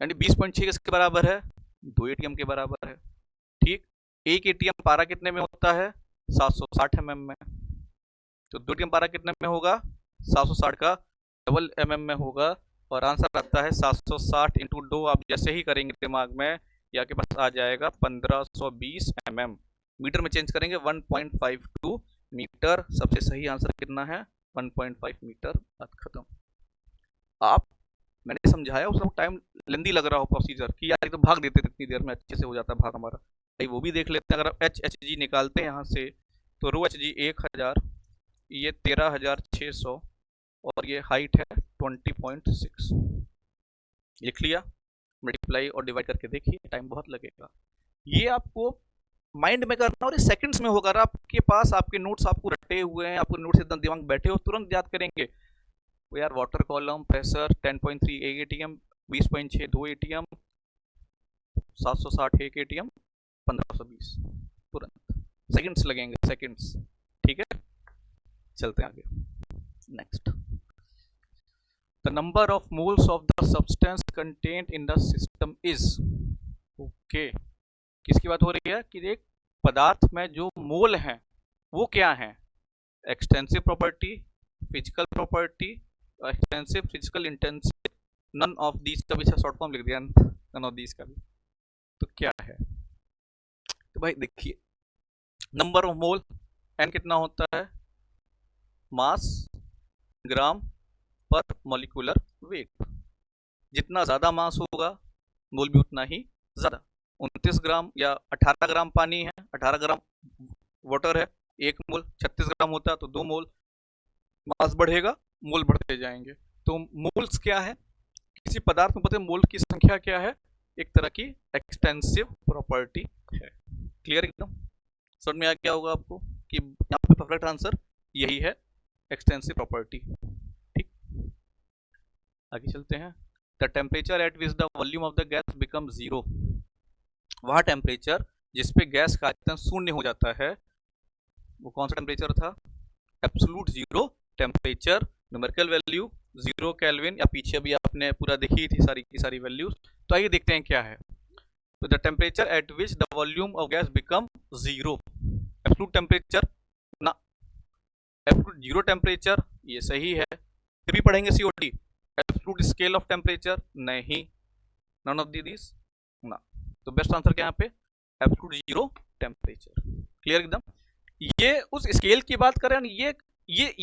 यानी 20.6 किसके बराबर है, 2 ATM के बराबर है। ठीक, एक एटीएम पारा कितने में होता है? 760 mm में। तो 2 एटीएम पारा कितने में होगा? 760 का डबल mm में होगा, और आंसर आता है 760 इंटू 2। आप जैसे ही करेंगे दिमाग में, या के पास आ जाएगा 1520 mm। मीटर में चेंज करेंगे 1.52 मीटर। सबसे सही आंसर कितना है? 1.5 मीटर। बात खत्म। आप मैंने समझाया, उस टाइम लेंदी लग रहा हो प्रोसीजर कि यार तो भाग देते इतनी देर में अच्छे से हो जाता भाग हमारा। भाई वो भी देख लेते हैं। अगर एच एच जी निकालते हैं यहाँ से, तो रो एच जी 1000, ये 13600, और ये हाइट है 20.6। लिख लिया। मल्टीप्लाई और डिवाइड करके देखिए, टाइम बहुत लगेगा। ये आपको माइंड में करना, और ये सेकंड्स में होगा। आपके पास आपके नोट्स आपको रटे हुए हैं, आपको नोट्स एकदम दिमाग बैठे हो, तुरंत याद करेंगे। वो यार वाटर कॉलम, प्रेशर 10.3 एक एटीएम, 20.6 2 एटीएम, 760 एक एटीएम, 1520। तुरंत सेकंड्स लगेंगे, सेकंड्स। ठीक है, चलते हैं आगे। Next, the number of moles of the substance contained in the system is. Okay, किसकी बात हो रही है? कि एक पदार्थ में जो मोल हैं वो क्या हैं? Extensive property, physical property, extensive, physical, intensive, none of these का भी शॉर्ट फॉर्म लिख दिया, नन ऑफ दीज का भी। तो क्या है? तो भाई देखिए, नंबर ऑफ मोल, एन कितना होता है? मास ग्राम पर मॉलिक्यूलर वेट। जितना ज्यादा मास होगा, मोल भी उतना ही ज्यादा। 29 ग्राम या 18 ग्राम पानी है, 18 ग्राम वाटर है, 1 मोल 36 ग्राम होता है, तो 2 मोल। मास बढ़ेगा, मोल बढ़ते जाएंगे। तो मोल्स क्या है? किसी पदार्थ में पता है मोल की संख्या क्या है? एक तरह की एक्सटेंसिव प्रॉपर्टी है। क्लियर एकदम? समझ में आ गया होगा आपको कि यहाँ पे परफेक्ट आंसर यही है, एक्सटेंसिव प्रॉपर्टी। ठीक, आगे चलते हैं। The temperature at which the volume of the gas become zero. वह टेम्परेचर जिसपे गैस का आयतन शून्य हो जाता है, वो कौन सा टेम्परेचर था? Absolute zero temperature. Numerical value 0 kelvin, या पीछे भी आपने पूरा देखी थी सारी की सारी वैल्यूज। तो आइए देखते हैं क्या है। तो the temperature at which the volume of gas become zero. Absolute temperature ना, एब्सोल्यूट जीरो टेम्परेचर ये सही है। फिर भी पढ़ेंगे COD. Absolute scale of temperature नहीं, नन ऑफ दिस ना। तो बेस्ट आंसर क्या है यहाँ पे? Absolute zero temperature. क्लियर एकदम? ये उस स्केल की बात करें, ये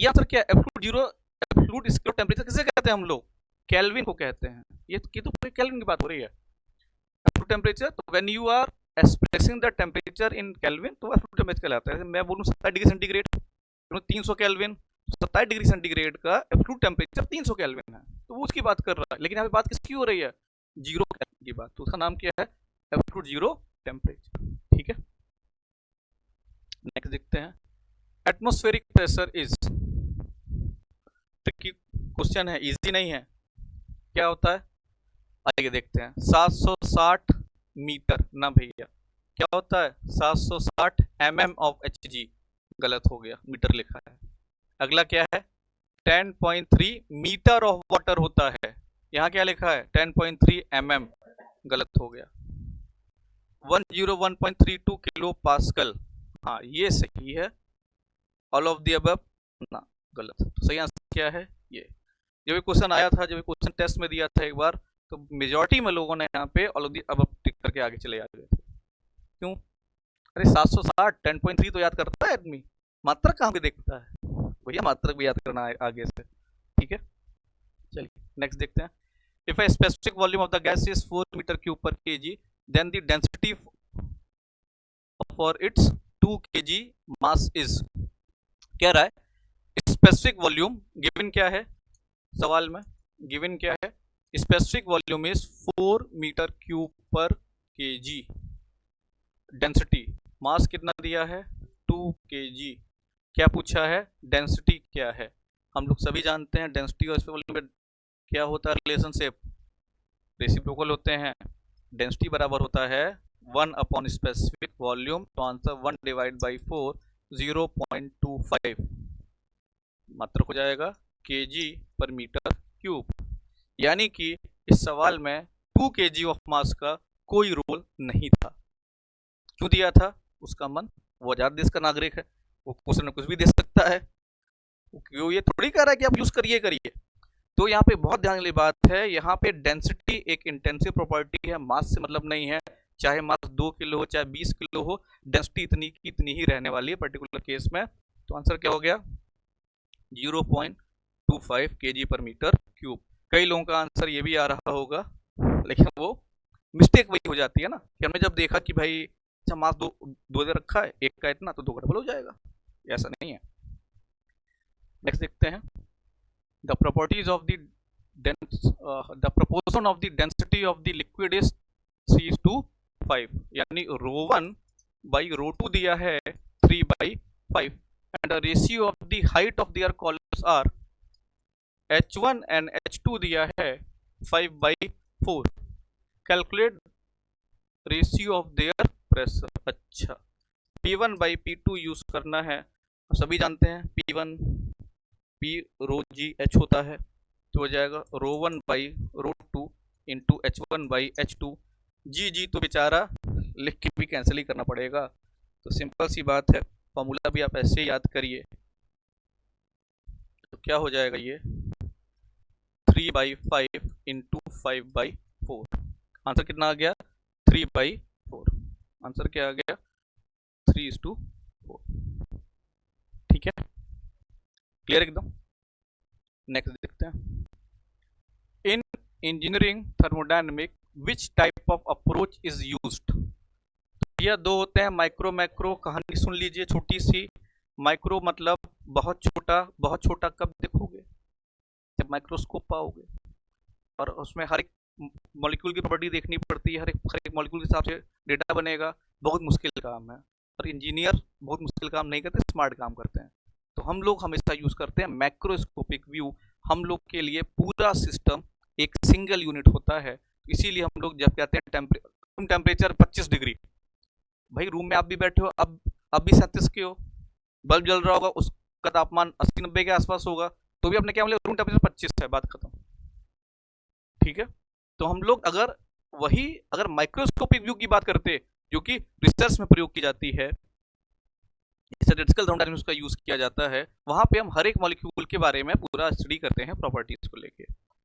आंसर क्या है? Absolute zero, absolute scale of temperature किसे कहते हैं हम लोग? केल्विन को कहते हैं। ये तो पूरे केल्विन की बात हो रही है। एब्सोल्यूट टेम्परेचर, तो when you are expressing the temperature in kelvin, तो एब्सोल्यूट टेम्परेचर कहलाता है। मैं बोलूं 27 degree centigrade, 300 kelvin, 27 degree centigrade का एब्सोल्यूट टेम्परेचर 300 केल्विन है, तो वो उसकी बात कर रहा है। लेकिन यहाँ पे बात किसकी हो रही है? जीरो केल्विन की बात। तो उसका नाम क्या है? Absolute zero temperature. ठीक है, नेक्स्ट देखते हैं। Atmospheric pressure is, tricky question है, इजी नहीं है। क्या होता है? आइए देखते हैं। 760 मीटर ना भैया, क्या होता है? 760 mm ऑफ Hg। गलत हो गया, मीटर लिखा है। अगला क्या है? 10.3 मीटर ऑफ वाटर होता है, यहाँ क्या लिखा है? 10.3 mm। गलत हो गया। 101.32 किलो पास्कल, हाँ ये सही है। ऑल ऑफ द अबव ना, गलत। तो सही आंसर क्या है? ये जब ये क्वेश्चन आया था, जब ये क्वेश्चन टेस्ट में दिया था एक बार, तो मेजॉरिटी में लोगों ने यहाँ पे ऑल ऑफ द अबव टिक करके आगे चले आ गए थे। क्यों? अरे 760 10.3 तो याद करता है आदमी, मात्रक कहाँ पे देखता है भैया? मात्रक भी याद करना है आगे से। ठीक है, चलिए नेक्स्ट देखते हैं। If a specific volume of the gas is 4 metre cube per kg, then the density for its 2 kg mass is. कह रहा है स्पेसिफिक वॉल्यूम गिवन क्या है सवाल में? गिवन क्या है? Specific volume is 4 metre cube per KG. Density, mass कितना दिया है? 2 kg। क्या पूछा है? डेंसिटी क्या है? हम लोग सभी जानते हैं डेंसिटी और स्पेसिफिक वॉल्यूम में क्या होता है रिलेशनशिप? रेसिप्रोकल होते हैं। डेंसिटी बराबर होता है 1 अपॉन स्पेसिफिक वॉल्यूम, तो आंसर 1 डिवाइड बाई 4 0.25 मात्र हो जाएगा kg पर मीटर क्यूब। यानी कि इस सवाल में 2 kg ऑफ मास का कोई रोल नहीं था। क्यों दिया था? उसका मन, वो आजाद देश का नागरिक है, वो कुछ न कुछ भी दे सकता है, क्यों ये थोड़ी कह रहा है कि आप यूज करिए करिए। तो यहाँ पे बहुत ध्यान वाली बात है, यहाँ पे डेंसिटी एक इंटेंसिव प्रॉपर्टी है, मास से मतलब नहीं है, चाहे मास 2 किलो हो चाहे 20 किलो हो, डेंसिटी इतनी की इतनी ही रहने वाली है पर्टिकुलर केस में। तो आंसर क्या हो गया 0.25 kg पर मीटर क्यूब। कई लोगों का आंसर ये भी आ रहा होगा, लेकिन वो मिस्टेक वही हो जाती है ना कि हमने जब देखा कि भाई अच्छा मास दो दे रखा है, एक का इतना, तो 2 का डबल हो जाएगा, ऐसा नहीं है। नेक्स्ट देखते हैं, the properties of the proportion of the density of the liquid is 3:5, यानी ρ1 by ρ2 दिया है 3/5 and the ratio of the height of their columns are h1 and h2 दिया है 5/4, calculate ratio of their pressure। अच्छा, P1 by P2 use करना है, सभी जानते हैं P1 P रो जी एच होता है, तो हो जाएगा ρ1 by ρ2 into h1 by h2। जी तो बेचारा लिख के भी कैंसिल ही करना पड़ेगा, तो सिंपल सी बात है, फॉर्मूला भी आप ऐसे याद करिए। तो क्या हो जाएगा ये 3/5 इंटू 5/4, आंसर कितना आ गया 3/4, आंसर क्या आ गया 3:4। ठीक है, क्लियर एकदम। नेक्स्ट देखते हैं, इन engineering thermodynamic which type of approach is used. यह दो होते हैं, माइक्रो मैक्रो। कहानी सुन लीजिए छोटी सी। माइक्रो मतलब बहुत छोटा कब देखोगे, जब माइक्रोस्कोप पाओगे, और उसमें हर एक मॉलिक्यूल की प्रॉपर्टी देखनी पड़ती है, हर एक मॉलिक्यूल के हिसाब से डेटा बनेगा, बहुत मुश्किल काम है। और इंजीनियर बहुत मुश्किल काम नहीं करते, स्मार्ट काम करते हैं। तो हम लोग हमेशा यूज करते हैं मैक्रोस्कोपिक व्यू। हम लोग के लिए पूरा सिस्टम एक सिंगल यूनिट होता है, इसीलिए हम लोग जब कहते हैं रूम टेम्परेचर 25 डिग्री, भाई रूम में आप भी बैठे हो, अब भी 37 के हो, बल्ब जल रहा होगा, उसका तापमान 80-90 के आसपास होगा, तो भी आपने क्या बोले रूम टेम्परेचर 25 है, बात खत्म। ठीक है, तो हम लोग अगर माइक्रोस्कोपिक व्यू की बात करते, जो कि रिसर्च में प्रयोग की जाती है, स्टैटिस्टिकल थर्मोडायनामिक्स का यूज किया जाता है, वहां पे हम हर एक मॉलिक्यूल के बारे में पूरा स्टडी करते हैं प्रॉपर्टीज को लेके।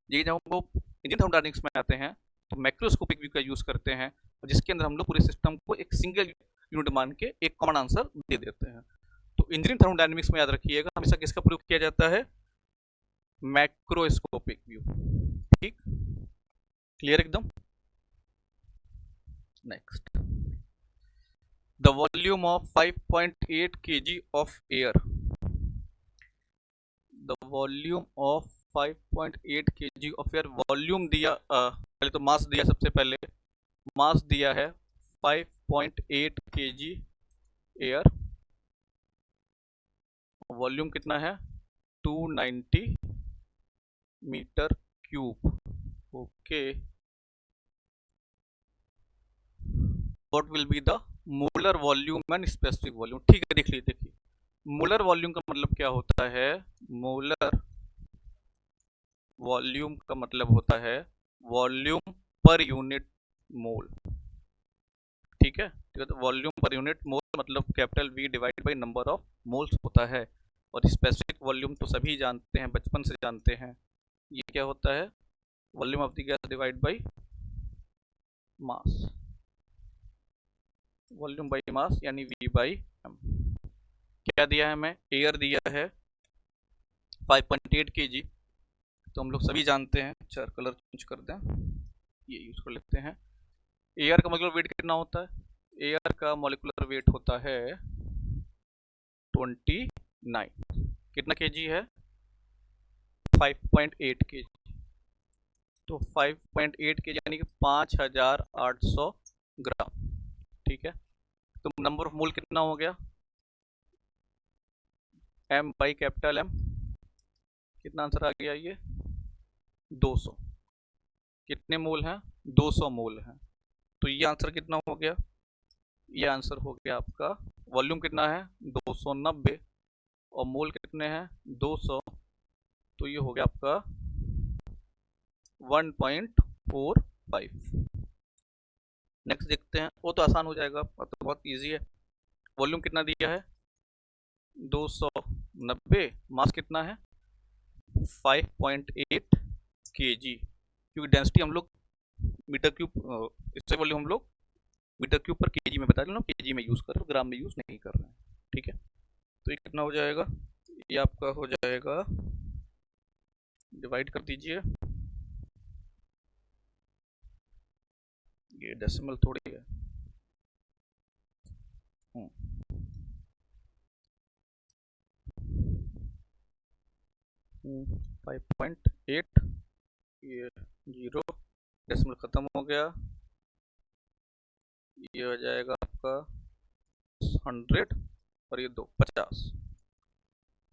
ये जब हम इंडियन थर्मोडायनामिक्स में आते हैं तो मैक्रोस्कोपिक व्यू का यूज करते हैं, जिसके अंदर हम लोग पूरे सिस्टम को एक सिंगल यूनिट मान के एक कॉमन आंसर दे देते हैं। तो इंजीनियरिंग थर्मोडायनामिक्स में याद रखिएगा हमेशा किसका प्रयोग किया जाता है, मैक्रोस्कोपिक व्यू। ठीक, क्लियर एकदम। Next, the volume of 5.8 kg of air, the volume of 5.8 kg of air, volume दिया, पहले तो मास दिया, सबसे पहले मास दिया है 5.8 kg एयर, वॉल्यूम कितना है 290 meter cube. Okay, what will be the molar volume and specific volume. ठीक है, देख लीजिए, देखिए मोलर वॉल्यूम का मतलब क्या होता है, मोलर वॉल्यूम का मतलब होता है वॉल्यूम पर यूनिट मोल। ठीक है, तो वॉल्यूम पर यूनिट मोल मतलब capital V divide by number of moles होता है। और स्पेसिफिक वॉल्यूम तो सभी जानते हैं, बचपन से जानते हैं, ये क्या होता है, volume of the gas divide by mass, volume by mass यानी V बाई एम। क्या दिया है हमें, एयर दिया है 5.8 kg, तो हम लोग सभी जानते हैं, चार कलर चेंज कर दें, ये यूज कर लेते हैं। एयर का मॉलिक्यूलर वेट कितना होता है, एयर का मॉलिक्यूलर वेट होता है 29, कितना केजी है 5.8 kg, तो 5.8 kg यानी कि 5800 ग्राम। ठीक है, तो नंबर ऑफ मोल कितना हो गया, m बाई कैपिटल M, कितना आंसर आ गया ये 200। कितने मोल हैं 200 मोल हैं, तो ये आंसर कितना हो गया, ये आंसर हो गया आपका, वॉल्यूम कितना है 290 और मोल कितने हैं 200, तो ये हो गया आपका 1.45। नेक्स्ट देखते हैं, वो तो आसान हो जाएगा, तो बहुत इजी है। वॉल्यूम कितना दिया है 290, मास कितना है 5.8 kg, क्योंकि डेंसिटी हम लोग मीटर क्यूब, इससे वॉल्यूम हम लोग मीटर क्यूब पर केजी में बता रहे हैं, केजी में यूज़ कर रहे हो, ग्राम में यूज़ नहीं कर रहे हैं। ठीक है, तो ये कितना हो जाएगा, ये आपका हो जाएगा, डिवाइड कर दीजिए, ये डेसिमल थोड़ी है, 5.8, ये 0, डेसिमल ख़त्म हो गया, ये हो जाएगा आपका 100 और ये 2,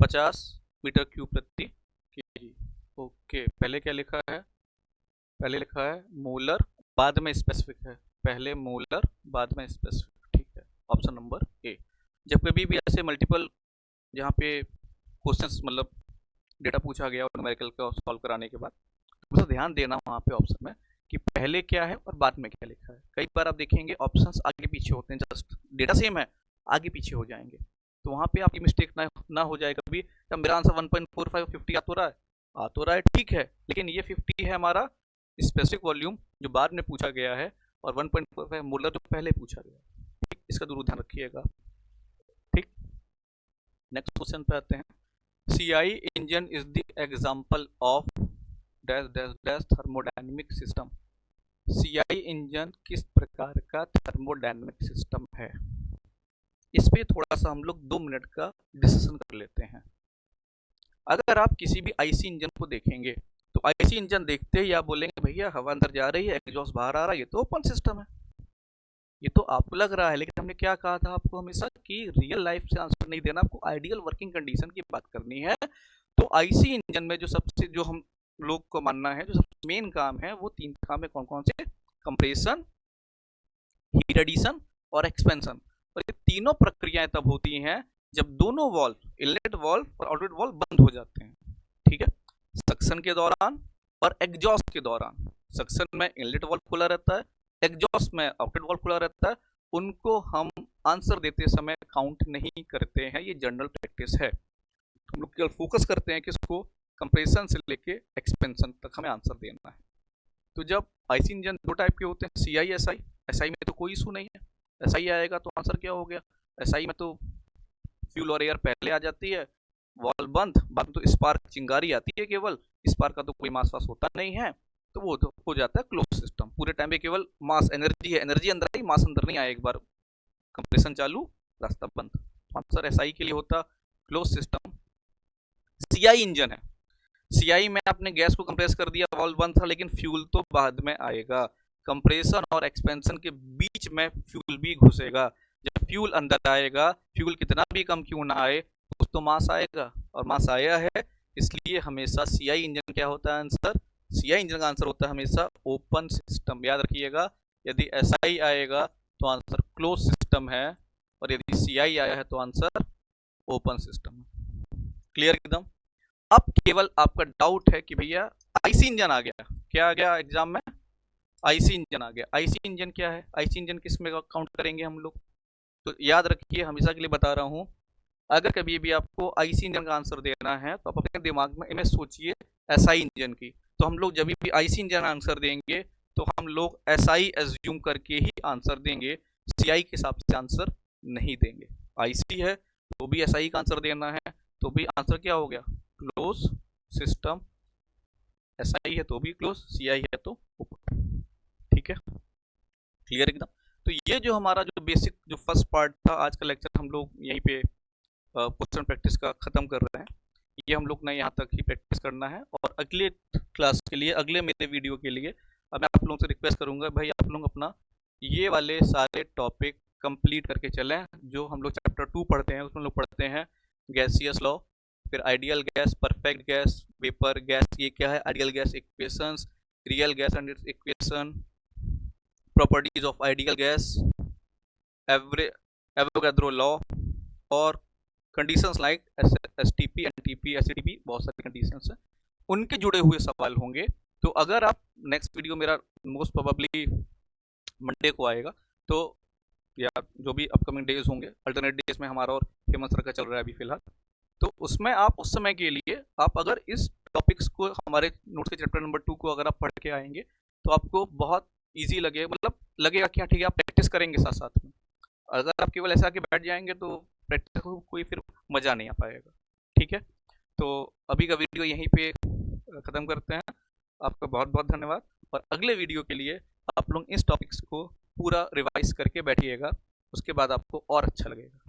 50 मीटर क्यूब प्रति केजी। ओके, पहले क्या लिखा है, पहले लिखा है मोलर, बाद में स्पेसिफिक है, पहले मोलर बाद में स्पेसिफिक। ठीक है, ऑप्शन नंबर ए। जब कभी भी ऐसे मल्टीपल जहाँ पे क्वेश्चंस मतलब डेटा पूछा गया और न्यूमेरिकल का सॉल्व कराने के बाद, तो ध्यान देना वहाँ पे ऑप्शन में कि पहले क्या है और बाद में क्या लिखा है। कई बार आप देखेंगे ऑप्शंस आगे पीछे होते हैं, जस्ट डेटा सेम है, आगे पीछे हो जाएंगे, तो वहाँ पे आपकी मिस्टेक ना हो जाए कभी। जब मेरा आंसर 1.45 50 आ तो रहा है ठीक है, लेकिन ये 50 है हमारा स्पेसिफिक वॉल्यूम जो बाद में पूछा गया है, और 1.45 मोलर जो पहले पूछा गया है। ठीक, इसका जरूर ध्यान रखिएगा। ठीक, नेक्स्ट क्वेश्चन पे आते हैं। CI engine is the example of dash dash dash thermodynamic system. CI engine किस प्रकार का थर्मोडायनेमिक सिस्टम है? इस पे थोड़ा सा हम लोग 2 मिनट का डिस्कशन कर लेते हैं। अगर आप किसी भी IC इंजन को देखेंगे तो IC इंजन देखते ही आप बोलेंगे भैया हवा अंदर जा रही है, एग्जॉस्ट बाहर आ रहा है, ये तो ओपन सिस्टम है। ये तो आपको लग रहा है, लेकिन हमने क्या कहा था आपको हमेशा कि रियल लाइफ से आंसर नहीं देना, आपको आइडियल वर्किंग कंडीशन की बात करनी है। तो IC इंजन में जो हम लोग को मानना है, जो सबसे मेन काम है, वो 3 काम है। कौन कौन से? कंप्रेशन, हीट एडिशन और एक्सपेंशन। और ये तीनों प्रक्रियाएं तब होती हैं जब दोनों वाल्व, इनलेट वाल्व और आउटलेट वाल्व बंद हो जाते हैं। ठीक है, सक्शन के दौरान और एग्जॉस्ट के दौरान। सक्शन में इनलेट वाल्व खुला रहता है, एग्जॉस्ट में आउटलेट वाल्व खुला रहता है। उनको हम आंसर देते समय काउंट नहीं करते हैं, ये जनरल प्रैक्टिस है। हम लोग केवल फोकस करते हैं किसको, कंप्रेशन से लेके एक्सपेंशन तक हमें आंसर देना है। तो जब IC इंजन 2 टाइप के होते हैं, CI SI। SI में तो कोई इशू नहीं है, SI आएगा तो आंसर क्या हो गया, SI में तो फ्यूल और एयर पहले आ जाती है, वॉल्व बंद, बाद में तो स्पार्क चिंगारी आती है केवल, स्पार्क का तो कोई मास वास होता नहीं है, तो वो तो हो जाता है क्लोज सिस्टम। पूरे टाइम पे केवल मास एनर्जी है, एनर्जी अंदर आई, मास अंदर नहीं आया, एक बार कंप्रेशन चालू रास्ता बंद। आंसर SI के लिए होता क्लोज सिस्टम। CI इंजन है, CI में आपने गैस को कंप्रेस कर दिया, वॉल्व बंद था, लेकिन फ्यूल तो बाद में आएगा। कंप्रेशन और एक्सपेंशन के बीच में फ्यूल भी घुसेगा। जब फ्यूल अंदर आएगा, फ्यूल कितना भी कम क्यों ना आए, कुछ तो मास आएगा, और मास आया है, इसलिए हमेशा CI इंजन क्या होता है आंसर, CI इंजन का आंसर होता है हमेशा ओपन सिस्टम। याद रखिएगा, यदि SI आएगा तो आंसर क्लोज सिस्टम है, और यदि CI आया है तो आंसर ओपन सिस्टम है। क्लियर एकदम? अब केवल आपका डाउट है कि भैया IC इंजन आ गया, क्या आ गया एग्जाम में, IC इंजन आ गया। IC इंजन क्या है, IC इंजन किस में काउंट करेंगे हम लोग? तो याद रखिए, हमेशा के लिए बता रहा हूं, अगर कभी भी आपको IC इंजन का आंसर देना है तो आप अपने दिमाग में इमेज सोचिए SI इंजन की। तो हम लोग जब भी IC इंजन आंसर देंगे तो हम लोग SI एज्यूम करके ही आंसर देंगे, CI के हिसाब से आंसर नहीं देंगे। IC है तो भी SI का आंसर देना है, तो भी आंसर क्या हो गया, क्लोज सिस्टम। SI है तो भी क्लोज, CI है तो ओपन। ठीक है, क्लियर एकदम? तो ये जो हमारा जो बेसिक जो फर्स्ट पार्ट था, आज का लेक्चर हम लोग यहीं पे क्वेश्चन प्रैक्टिस का ख़त्म कर रहे हैं। ये हम लोग ने यहाँ तक ही प्रैक्टिस करना है, और अगले क्लास के लिए, अगले मेरे वीडियो के लिए अब मैं आप लोगों से रिक्वेस्ट करूँगा, भाई आप लोग अपना ये वाले सारे टॉपिक कंप्लीट करके चलें। जो हम लोग चैप्टर 2 पढ़ते हैं उसमें लोग पढ़ते हैं गैसियस लॉ, फिर ideal gas, perfect gas, vapour gas, ये क्या है, ideal gas equations, real gas and its equation, properties of ideal gas, Avogadro law, और conditions like STP, NTP, STP, बहुत सारी कंडीशंस हैं, उनके जुड़े हुए सवाल होंगे। तो अगर आप नेक्स्ट वीडियो मेरा मोस्ट प्रोबेबली मंडे को आएगा, तो या जो भी अपकमिंग डेज होंगे, अल्टरनेट डेज में हमारा और हेमंत सर का चल रहा है अभी फिलहाल, तो उसमें आप उस समय के लिए आप अगर इस टॉपिक्स को, हमारे नोट्स के चैप्टर नंबर 2 को अगर आप पढ़ के आएंगे तो आपको बहुत ईजी लगेगा, मतलब लगेगा कि हाँ ठीक है, आप प्रैक्टिस करेंगे साथ साथ में। अगर आप केवल ऐसा आके बैठ जाएंगे तो प्रैक्टिस को कोई फिर मज़ा नहीं आ पाएगा। ठीक है, तो अभी का वीडियो यहीं पे ख़त्म करते हैं। आपका बहुत बहुत धन्यवाद, और अगले वीडियो के लिए आप लोग इस टॉपिक्स को पूरा रिवाइज करके बैठिएगा, उसके बाद आपको और अच्छा लगेगा।